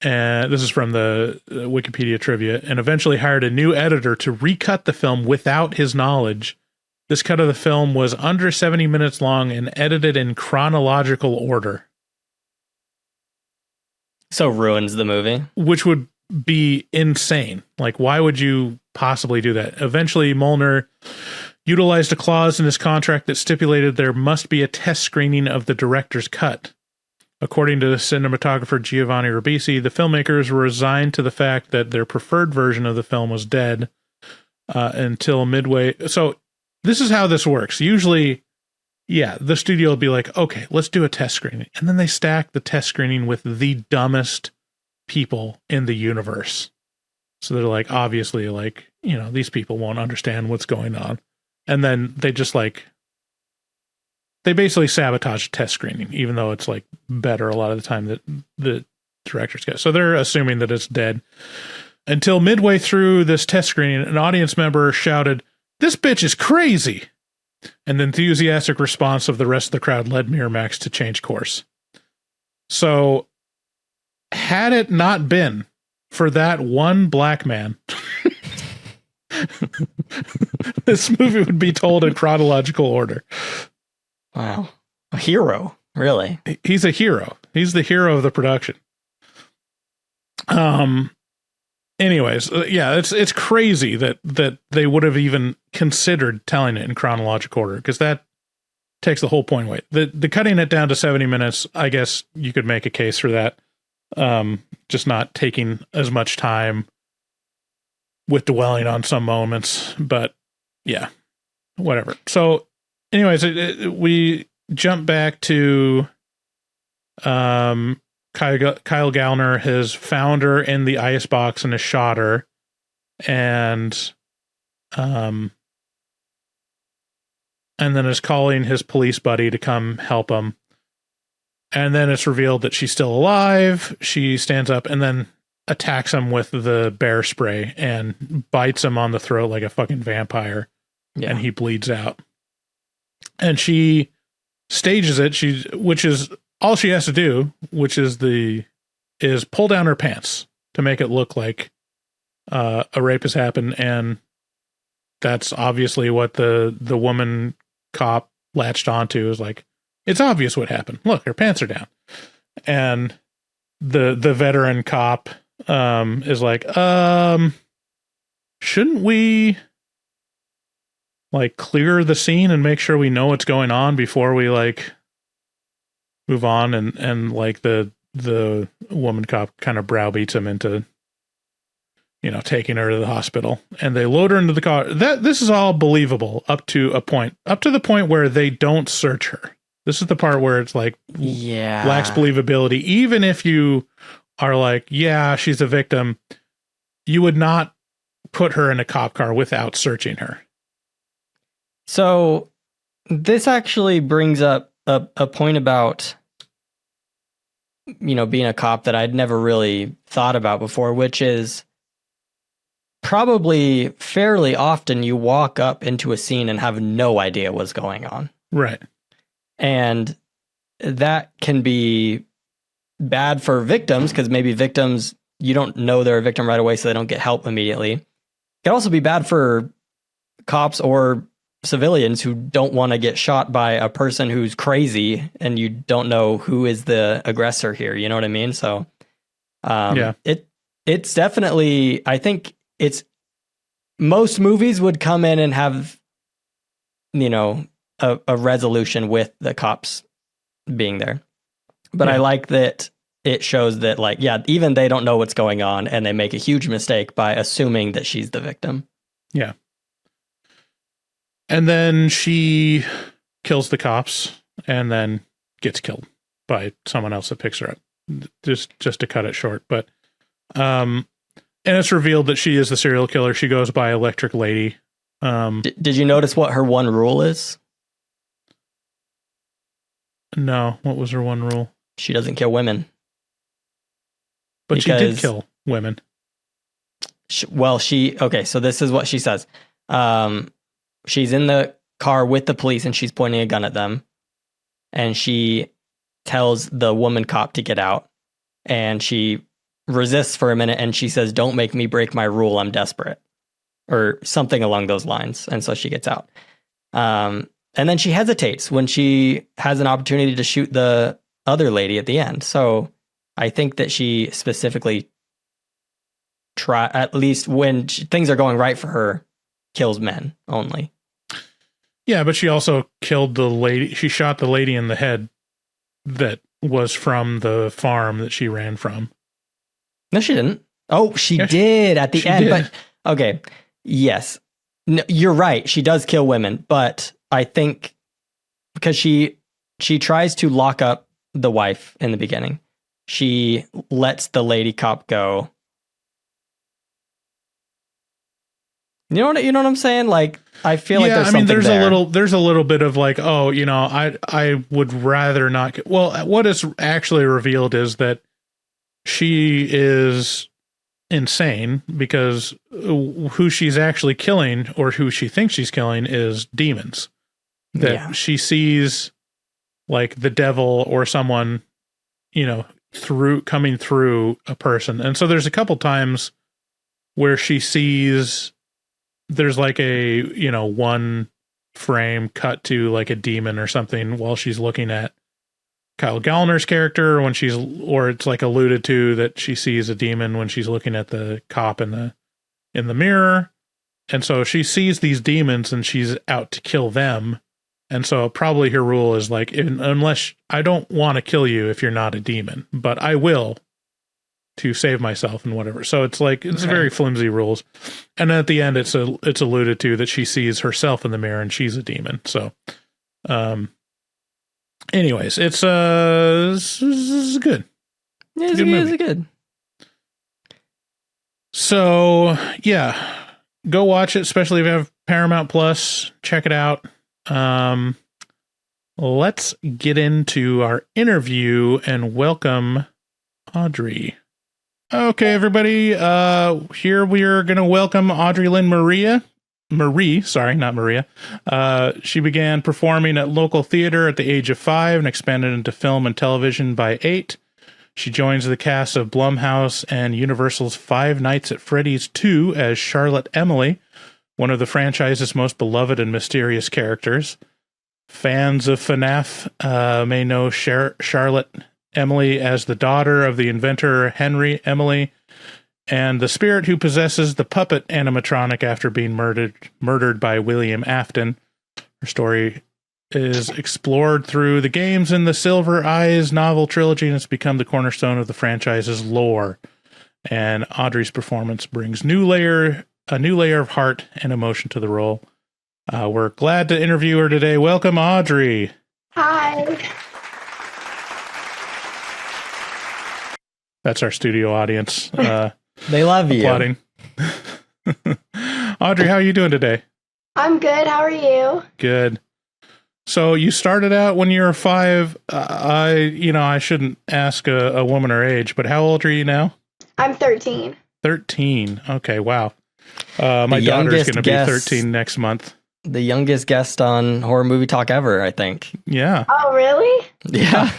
And this is from the Wikipedia trivia, and eventually hired a new editor to recut the film without his knowledge. This cut of the film was under 70 minutes long and edited in chronological order.
So ruins the movie.
Which would be insane. Like, why would you possibly do that? Eventually, Molnar utilized a clause in his contract that stipulated there must be a test screening of the director's cut. According to the cinematographer Giovanni Ribisi, the filmmakers were resigned to the fact that their preferred version of the film was dead until midway. So this is how this works. Usually, yeah, the studio will be like, okay, let's do a test screening. And then they stack the test screening with the dumbest people in the universe. So they're like, obviously, like, you know, these people won't understand what's going on. And then they just like, they basically sabotage test screening, even though it's like better a lot of the time that the directors get. So they're assuming that it's dead. Until midway through this test screening, an audience member shouted, "This bitch is crazy!" And the enthusiastic response of the rest of the crowd led Miramax to change course. So, had it not been for that one black man, this movie would be told in chronological order.
Wow. A hero, really.
He's a hero. He's the hero of the production. Anyways, yeah, it's crazy that they would have even considered telling it in chronological order, because that takes the whole point away. The cutting it down to 70 minutes, I guess you could make a case for that. Just not taking as much time with dwelling on some moments, but yeah, whatever. So anyways, we jump back to Kyle Gallner, his founder in the icebox and a shotter, and then is calling his police buddy to come help him. And then it's revealed that she's still alive. She stands up and then attacks him with the bear spray and bites him on the throat like a fucking vampire. Yeah. And he bleeds out. And she stages it, which is all she has to do, which is pull down her pants to make it look like a rape has happened. And that's obviously what the woman cop latched onto, is like, it's obvious what happened. Look, her pants are down. And the veteran cop is like, shouldn't we like clear the scene and make sure we know what's going on before we like move on? And like the woman cop kind of browbeats him into, you know, taking her to the hospital, and they load her into the car. This is all believable up to the point where they don't search her. This is the part where it's like, lacks believability. Even if you are like, yeah, she's a victim, you would not put her in a cop car without searching her.
So this actually brings up a point about, you know, being a cop that I'd never really thought about before, which is probably fairly often you walk up into a scene and have no idea what's going on.
Right. And
that can be bad for victims, because maybe victims, you don't know they're a victim right away, so they don't get help immediately. It can also be bad for cops or civilians who don't want to get shot by a person who's crazy and you don't know who is the aggressor here. You know what I mean? So it's definitely, I think it's, most movies would come in and have, you know, a resolution with the cops being there. But
Yeah.
I like that it shows that, like, yeah, even they don't know what's going on, and they make a huge mistake by assuming that she's the victim.
Yeah. And then she kills the cops and then gets killed by someone else that picks her up. Just to cut it short. But and it's revealed that she is the serial killer. She goes by Electric Lady.
Did you notice what her one rule is?
No, what was her one rule?
She doesn't kill women.
But she did
Because-
kill women.
Okay, so this is what she says. She's in the car with the police and she's pointing a gun at them. And she tells the woman cop to get out. And she resists for a minute and she says, "Don't make me break my rule. I'm desperate." Or something along those lines. And so she gets out. And then she hesitates when she has an opportunity to shoot the other lady at the end. So I think that she specifically at least when things are going right for her, kills men only.
Yeah, but she also killed the lady. She shot the lady in the head that was from the farm that she ran from.
No, she didn't. Oh, she
Yeah,
did at the
she
end.
did.
But okay, yes, no, you're right. She does kill women, but I think because she tries to lock up the wife in the beginning, she lets the lady cop go. You know what I'm saying? Like, I feel like there's something
there's
there.
there's a little bit of like, oh, I would rather not. Well, what is actually revealed is that she is insane because who she's actually killing or who she thinks she's killing is demons. That she sees like the devil or someone, coming through a person. And so there's a couple times where she sees there's like a, one frame cut to like a demon or something while she's looking at Kyle Gallner's character or it's like alluded to that she sees a demon when she's looking at the cop in the mirror. And so she sees these demons and she's out to kill them. And so probably her rule is like, unless I don't want to kill you if you're not a demon, but I will to save myself and whatever. So it's like, it's very flimsy rules. And at the end, it's alluded to that she sees herself in the mirror and she's a demon. So, anyways, it's good.
Yeah,
Good movie.
it's good.
So yeah, go watch it, especially if you have Paramount Plus. Check it out. Let's get into our interview and welcome Audrey. Okay, everybody. Here we are going to welcome Audrey Lynn Marie. Sorry, not Maria. She began performing at local theater at the age of 5 and expanded into film and television by 8. She joins the cast of Blumhouse and Universal's Five Nights at Freddy's 2 as Charlotte Emily, one of the franchise's most beloved and mysterious characters. Fans of FNAF may know Charlotte Emily as the daughter of the inventor Henry Emily and the spirit who possesses the puppet animatronic after being murdered by William Afton. Her story is explored through the games in the Silver Eyes novel trilogy and it's become the cornerstone of the franchise's lore. And Audrey's performance brings a new layer of heart and emotion to the role. We're glad to interview her today. Welcome, Audrey.
Hi.
That's our studio audience.
They love you.
Applauding. Audrey, how are you doing today?
I'm good. How are you?
Good. So you started out when you were 5. I shouldn't ask a woman her age, but how old are you now?
I'm 13.
13. Okay, wow. My daughter's going to be 13 next month.
The youngest guest on Horror Movie Talk ever, I think.
Yeah.
Oh, really?
Yeah.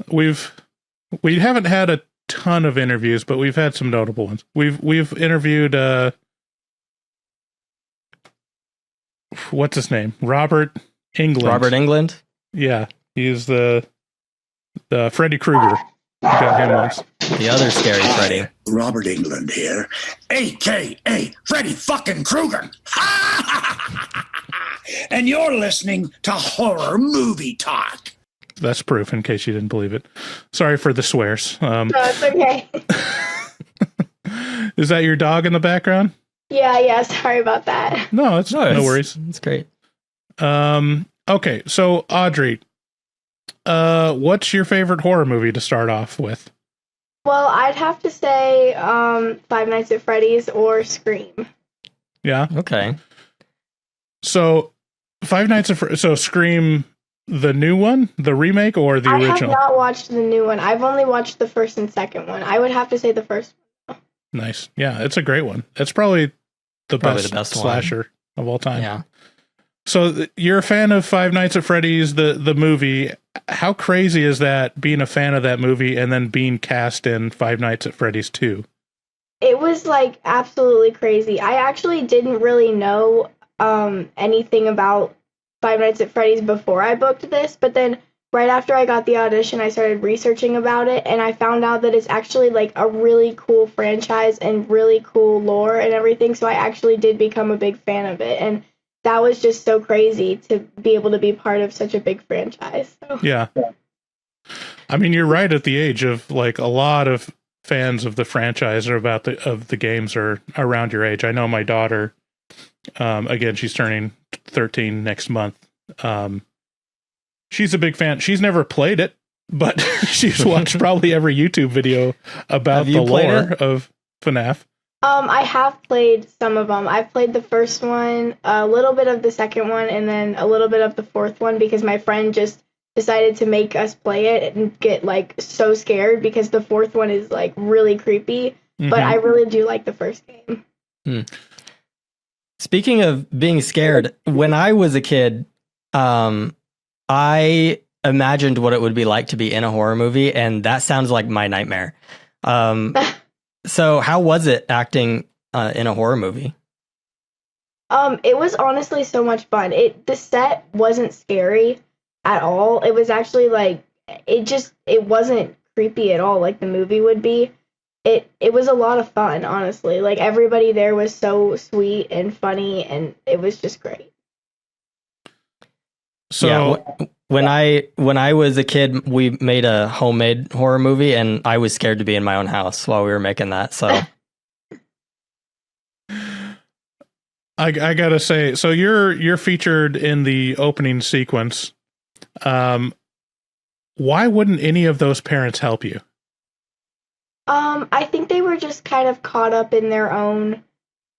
We haven't had a ton of interviews, but we've had some notable ones. We've interviewed what's his name? Robert Englund.
Robert Englund?
Yeah, he's the Freddy Krueger. Got him once.
The other scary Freddy.
Robert Englund here, a.k.a. Freddy fucking Krueger. And you're listening to Horror Movie Talk.
That's proof in case you didn't believe it. Sorry for the swears.
No, it's okay.
Is that your dog in the background?
Yeah, sorry about that.
No, no worries.
It's great.
Okay, so Audrey, what's your favorite horror movie to start off with?
Well, I'd have to say Five Nights at Freddy's or Scream.
Yeah.
Okay.
So so Scream, the new one, the remake, or the original?
I have not watched the new one. I've only watched the first and second one. I would have to say the first one.
Nice. Yeah, it's a great one. It's probably the best slasher of all time.
Yeah.
So you're a fan of Five Nights at Freddy's, the movie. How crazy is that, being a fan of that movie and then being cast in Five Nights at Freddy's 2?
It was like absolutely crazy. I actually didn't really know anything about Five Nights at Freddy's before I booked this, but then right after I got the audition, I started researching about it, and I found out that it's actually like a really cool franchise and really cool lore and everything, so I actually did become a big fan of it, and that was just so crazy to be able to be part of such a big franchise. So.
Yeah. I mean, you're right at the age of, like, a lot of fans of the franchise or of the games are around your age. I know my daughter, again, she's turning 13 next month. She's a big fan. She's never played it, but she's watched probably every YouTube video about the lore of FNAF.
I have played some of them. I've played the first one, a little bit of the second one, and then a little bit of the fourth one because my friend just decided to make us play it and get like so scared because the fourth one is like really creepy. Mm-hmm. But I really do like the first game.
Speaking of being scared, when I was a kid, I imagined what it would be like to be in a horror movie, and that sounds like my nightmare. So how was it acting in a horror movie?
It was honestly so much fun. The set wasn't scary at all. It was actually like, it wasn't creepy at all like the movie would be. It was a lot of fun, honestly. Like, everybody there was so sweet and funny, and it was just great.
So yeah, when I was a kid, we made a homemade horror movie, and I was scared to be in my own house while we were making that. So
I gotta say, so you're featured in the opening sequence. Why wouldn't any of those parents help you?
I think they were just kind of caught up in their own,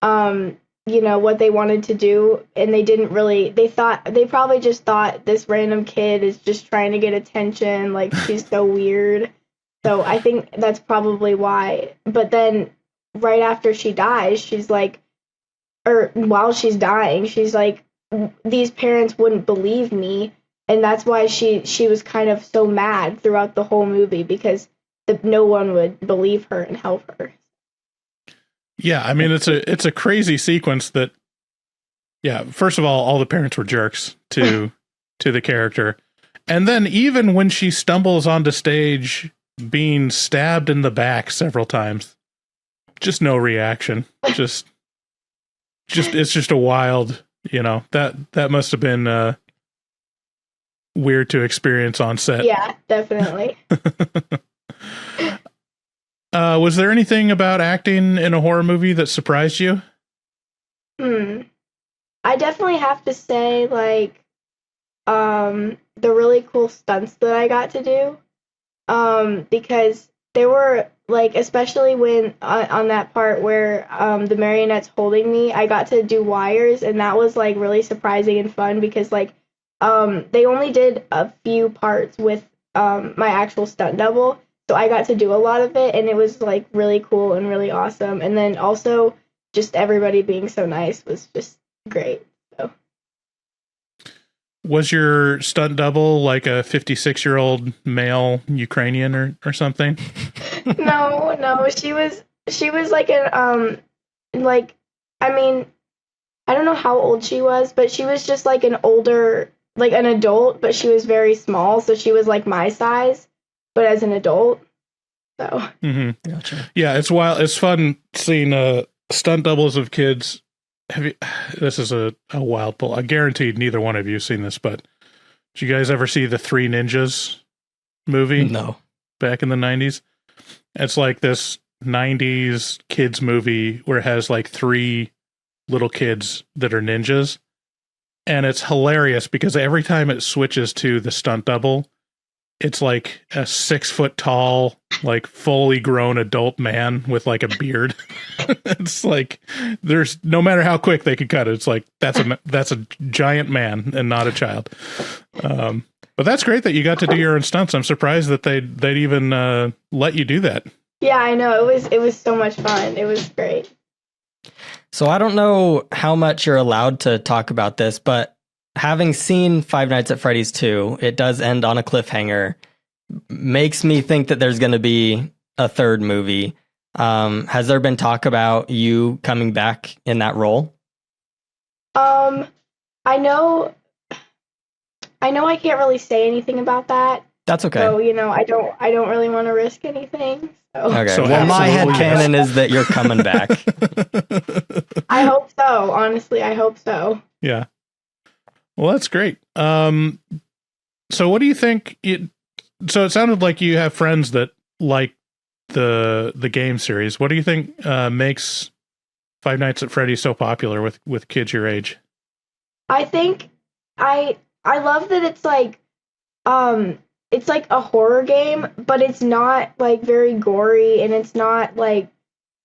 what they wanted to do, and they probably just thought this random kid is just trying to get attention, like she's so weird. So I think that's probably why. But then right after she dies, she's like, or while she's dying, she's like, these parents wouldn't believe me, and that's why she was kind of so mad throughout the whole movie because no one would believe her and help her.
Yeah, I mean, it's a crazy sequence that, yeah, first of all the parents were jerks to the character. And then even when she stumbles onto stage being stabbed in the back several times, just no reaction. Just it's just a wild, that must have been weird to experience on set.
Yeah, definitely.
Was there anything about acting in a horror movie that surprised you?
I definitely have to say, like, the really cool stunts that I got to do, because there were, like, especially when, on that part where, the marionette's holding me, I got to do wires, and that was, like, really surprising and fun, because, like, they only did a few parts with, my actual stunt double, so I got to do a lot of it, and it was, like, really cool and really awesome. And then also, just everybody being so nice was just great. So.
Was your stunt double like a 56-year-old male Ukrainian or something?
No. She was like an, like, I mean, I don't know how old she was, but she was just like an older, like an adult, but she was very small, so she was like my size, but as an adult. So
mm-hmm.
Gotcha.
Yeah, it's wild. It's fun seeing stunt doubles of kids. This is a wild pull. I guarantee neither one of you have seen this, but Did you guys ever see the Three Ninjas movie?
No.
Back in the 90s? It's like this 90s kids movie where it has like 3 little kids that are ninjas. And it's hilarious because every time it switches to the stunt double, it's like a 6 foot tall, like fully grown adult man with like a beard. It's like there's no matter how quick they could cut it, it's like that's a giant man and not a child. But that's great that you got to do your own stunts. I'm surprised that they'd even let you do that.
Yeah, I know. It was so much fun. It was great.
So I don't know how much you're allowed to talk about this, but having seen Five Nights at Freddy's 2, it does end on a cliffhanger. Makes me think that there's going to be a third movie. Has there been talk about you coming back in that role?
I know I can't really say anything about that.
That's okay.
So, I don't really want to risk anything. So.
Okay.
So
well, my
absolutely
headcanon is that you're coming back.
I hope so. Honestly, I hope so.
Yeah. Well, that's great. So what do you think so it sounded like you have friends that like the game series. What do you think makes Five Nights at Freddy's so popular with kids your age?
I think I love that it's like a horror game, but it's not like very gory, and it's not like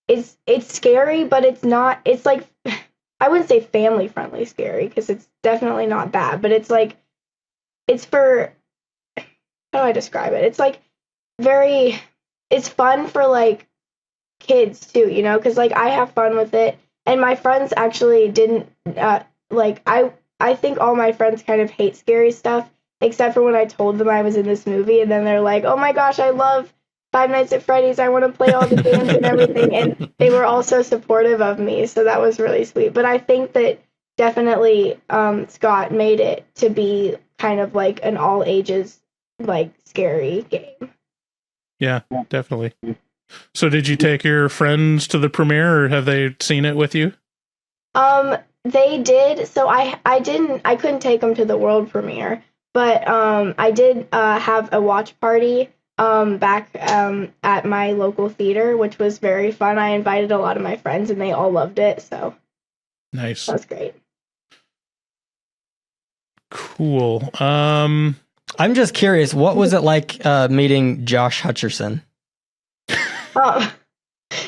it's scary, but it's like I wouldn't say family friendly scary because it's definitely not that, but it's like it's for how do I describe it? It's like it's fun for like kids too, because like I have fun with it, and my friends actually didn't like I think all my friends kind of hate scary stuff, except for when I told them I was in this movie, and then they're like, "Oh my gosh, I love Five Nights at Freddy's. I want to play all the games and everything." And they were all so supportive of me, so that was really sweet. But I think that definitely Scott made it to be kind of like an all ages like scary game.
Yeah, definitely. So did you take your friends to the premiere, or have they seen it with you?
They did. So I couldn't take them to the world premiere, but I did have a watch party back at my local theater, which was very fun. I invited a lot of my friends, and they all loved it. So
nice.
That was great.
Cool.
I'm just curious, what was it like meeting Josh Hutcherson?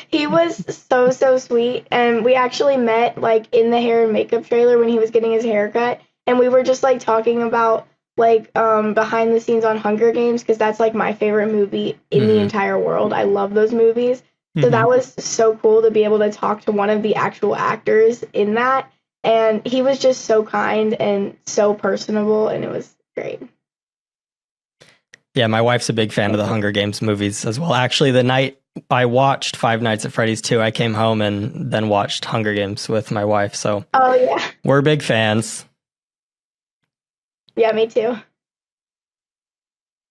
He was so sweet, and we actually met like in the hair and makeup trailer when he was getting his haircut, and we were just like talking about like behind the scenes on Hunger Games, because that's like my favorite movie in the entire world. I love those movies. So that was so cool to be able to talk to one of the actual actors in that, and he was just so kind and so personable, and it was great.
Yeah, my wife's a big fan of the Hunger Games movies as well. Actually, the night I watched Five Nights at Freddy's 2, I came home and then watched Hunger Games with my wife. So
oh yeah,
we're big fans.
Yeah, me too.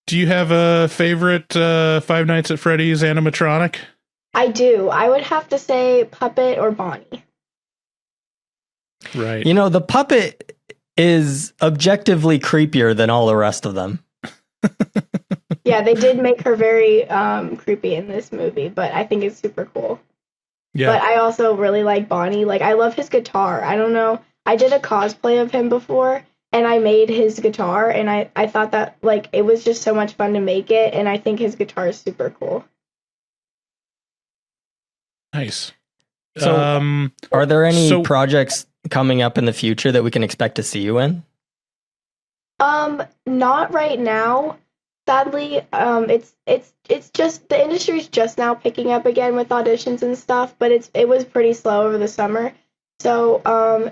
Do you have a favorite Five Nights at Freddy's animatronic?
I do. I would have to say Puppet or Bonnie.
Right.
The puppet is objectively creepier than all the rest of them.
Yeah, they did make her very creepy in this movie, but I think it's super cool. Yeah. But I also really like Bonnie. Like, I love his guitar. I don't know. I did a cosplay of him before, and I made his guitar, and I thought that, like, it was just so much fun to make it, and I think his guitar is super cool.
Nice.
So, are there any projects coming up in the future that we can expect to see you in?
Not right now. Sadly, it's just the industry's just now picking up again with auditions and stuff, but it was pretty slow over the summer. So,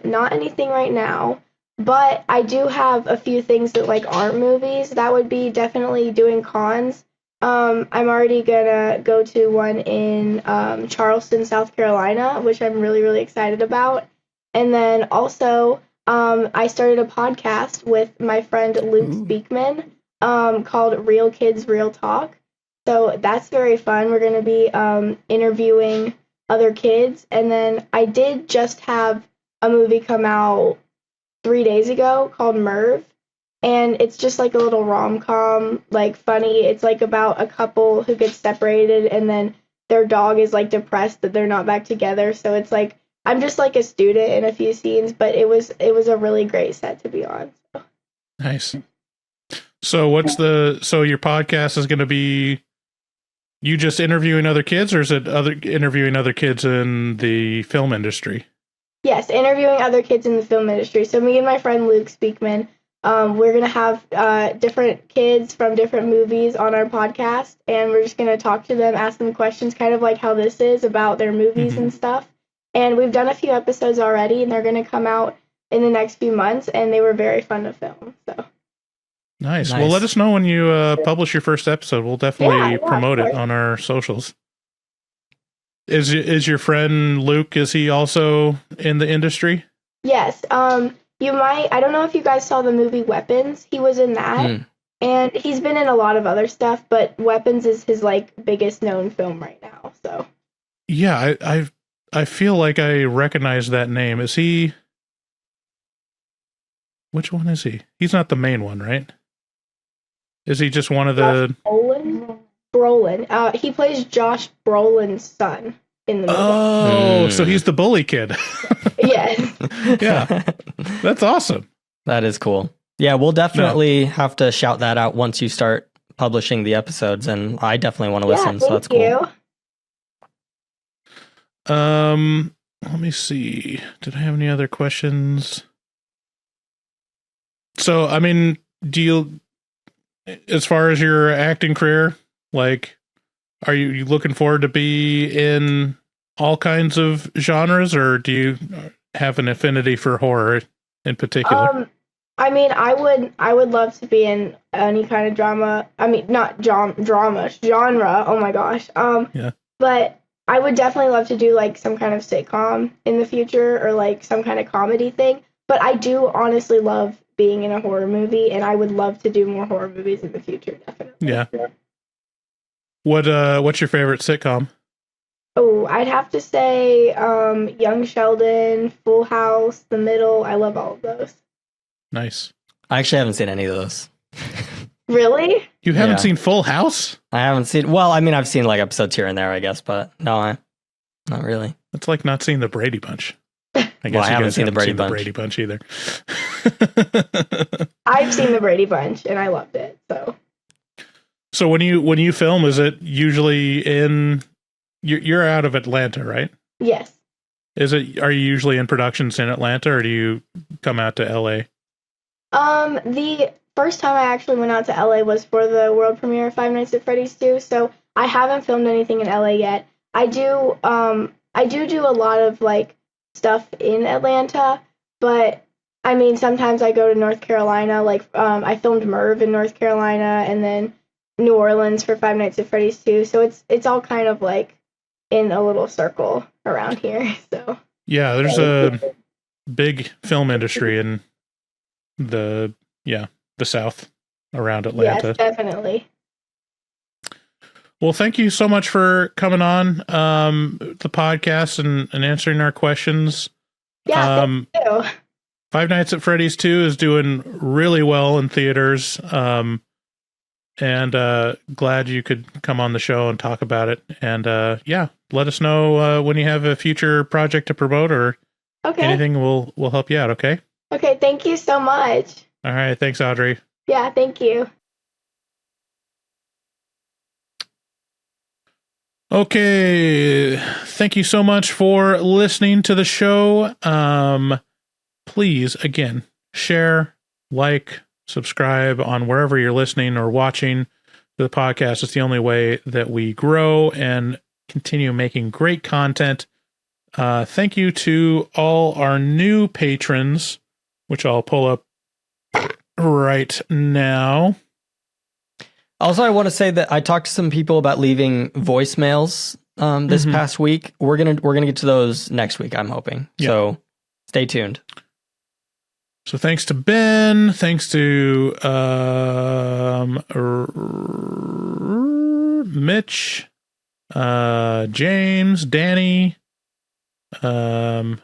not anything right now. But I do have a few things that like aren't movies. That would be definitely doing cons. I'm already gonna go to one in Charleston, South Carolina, which I'm really, really excited about. And then also, I started a podcast with my friend Luke Speakman called Real Kids, Real Talk. So that's very fun. We're going to be interviewing other kids. And then I did just have a movie come out 3 days ago called Merv. and it's just like a little rom-com, like funny. It's like about a couple who gets separated, and then their dog is like depressed that they're not back together. So it's like I'm just like a student in a few scenes, but it was a really great set to be on. So.
Nice. So so your podcast is going to be you just interviewing other kids, or is it interviewing other kids in the film industry?
Yes, interviewing other kids in the film industry. So me and my friend Luke Speakman, we're going to have different kids from different movies on our podcast, and we're just going to talk to them, ask them questions, kind of like how this is about their movies and stuff. And we've done a few episodes already, and they're going to come out in the next few months, and they were very fun to film. So
Nice. Well, let us know when you publish your first episode. We'll definitely promote it on our socials. Is your friend Luke, is he also in the industry?
Yes. You might, I don't know if you guys saw the movie Weapons. He was in that. And he's been in a lot of other stuff, but Weapons is his like biggest known film right now. So
yeah, I feel like I recognize that name. Is he? Which one is he? He's not the main one, right? Is he just one of the?
Brolin. He plays Josh Brolin's son in the movie.
Oh, so he's the bully kid.
Yes.
Yeah, that's awesome.
That is cool. Yeah, we'll definitely have to shout that out once you start publishing the episodes, and I definitely want to listen. So that's cool.
Let me see. Did I have any other questions? So, I mean, do you, as far as your acting career, like, are you looking forward to be in all kinds of genres, or do you have an affinity for horror in particular?
I mean, I would love to be in any kind of drama. I mean, not drama, genre. Oh my gosh.
Yeah.
But I would definitely love to do like some kind of sitcom in the future, or like some kind of comedy thing. But I do honestly love being in a horror movie, and I would love to do more horror movies in the future, definitely.
Yeah. What's your favorite sitcom?
Oh, I'd have to say Young Sheldon, Full House, The Middle. I love all of those.
Nice.
I actually haven't seen any of those.
Really?
You haven't seen Full House?
I haven't seen. Well, I mean, I've seen like episodes here and there, I guess, but no, not really.
It's like not seeing the Brady Bunch. I guess
I haven't seen the Brady
Bunch either.
I've seen the Brady Bunch and I loved it.
So when you film, is it usually in? You're out of Atlanta, right?
Yes.
Are you usually in productions in Atlanta, or do you come out to LA?
The first time I actually went out to LA was for the world premiere of Five Nights at Freddy's 2, so I haven't filmed anything in LA yet. I do a lot of like stuff in Atlanta, but I mean sometimes I go to North Carolina, like I filmed Merv in North Carolina, and then New Orleans for Five Nights at Freddy's 2, so it's all kind of like in a little circle around here. So
yeah, there's a big film industry in the South around Atlanta.
Yes, definitely.
Well, thank you so much for coming on the podcast and answering our questions.
Yeah, thank you.
Five Nights at Freddy's 2 is doing really well in theaters. And glad you could come on the show and talk about it. And let us know when you have a future project to promote or anything. We'll help you out. Okay.
Okay. Thank you so much.
All right. Thanks, Audrey.
Yeah. Thank you.
Okay. Thank you so much for listening to the show. Please, again, share, like, subscribe on wherever you're listening or watching the podcast. It's the only way that we grow and continue making great content. Thank you to all our new patrons, which I'll pull up right now.
Also, I want to say that I talked to some people about leaving voicemails this past week. We're gonna get to those next week, I'm hoping. Yeah. So stay tuned.
So thanks to Ben, thanks to Mitch, James, Danny, and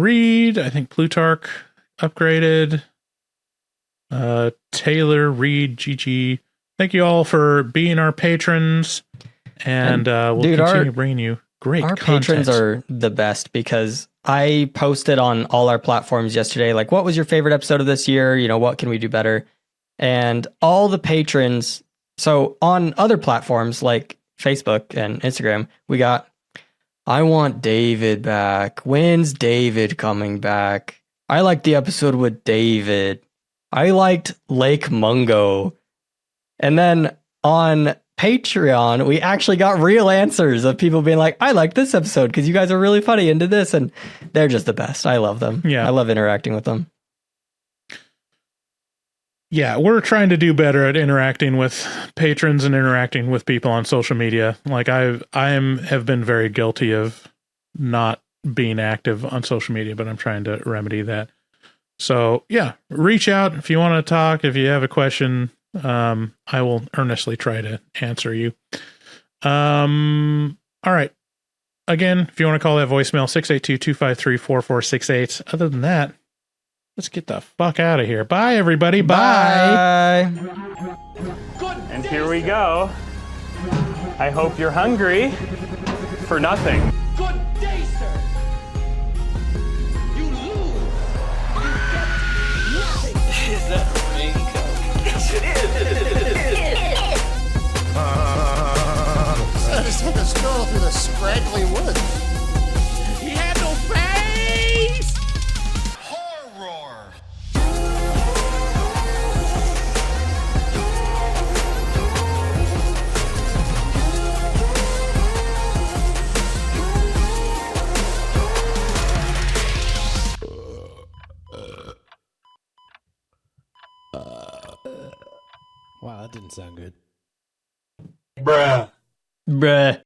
Reed. I think Plutarch upgraded. Taylor, Reed, Gigi. Thank you all for being our patrons. And we'll continue bringing you great
our
content.
Patrons are the best because I posted on all our platforms yesterday, like, what was your favorite episode of this year? You know, what can we do better? And all the patrons. So on other platforms like Facebook and Instagram, we got, I want David back. When's David coming back? I liked the episode with David. I liked Lake Mungo. And then on Patreon, we actually got real answers of people being like, I like this episode because you guys are really funny into this. And they're just the best. I love them.
Yeah.
I love interacting with them.
Yeah, we're trying to do better at interacting with patrons and interacting with people on social media. Like have been very guilty of not being active on social media, but I'm trying to remedy that. So yeah, reach out if you want to talk. If you have a question, I will earnestly try to answer you. All right. Again, if you want to call that voicemail, 682-253-4468. Other than that, let's get the fuck out of here. Bye, everybody. Bye.
And here we go. I hope you're hungry for nothing.
Good day, sir. You lose.
Is that a raincoat? Yes, it is.
I just took a stroll through the scraggly woods.
He had no face.
Horror!
Wow, that didn't sound good.
Bruh.
Bruh.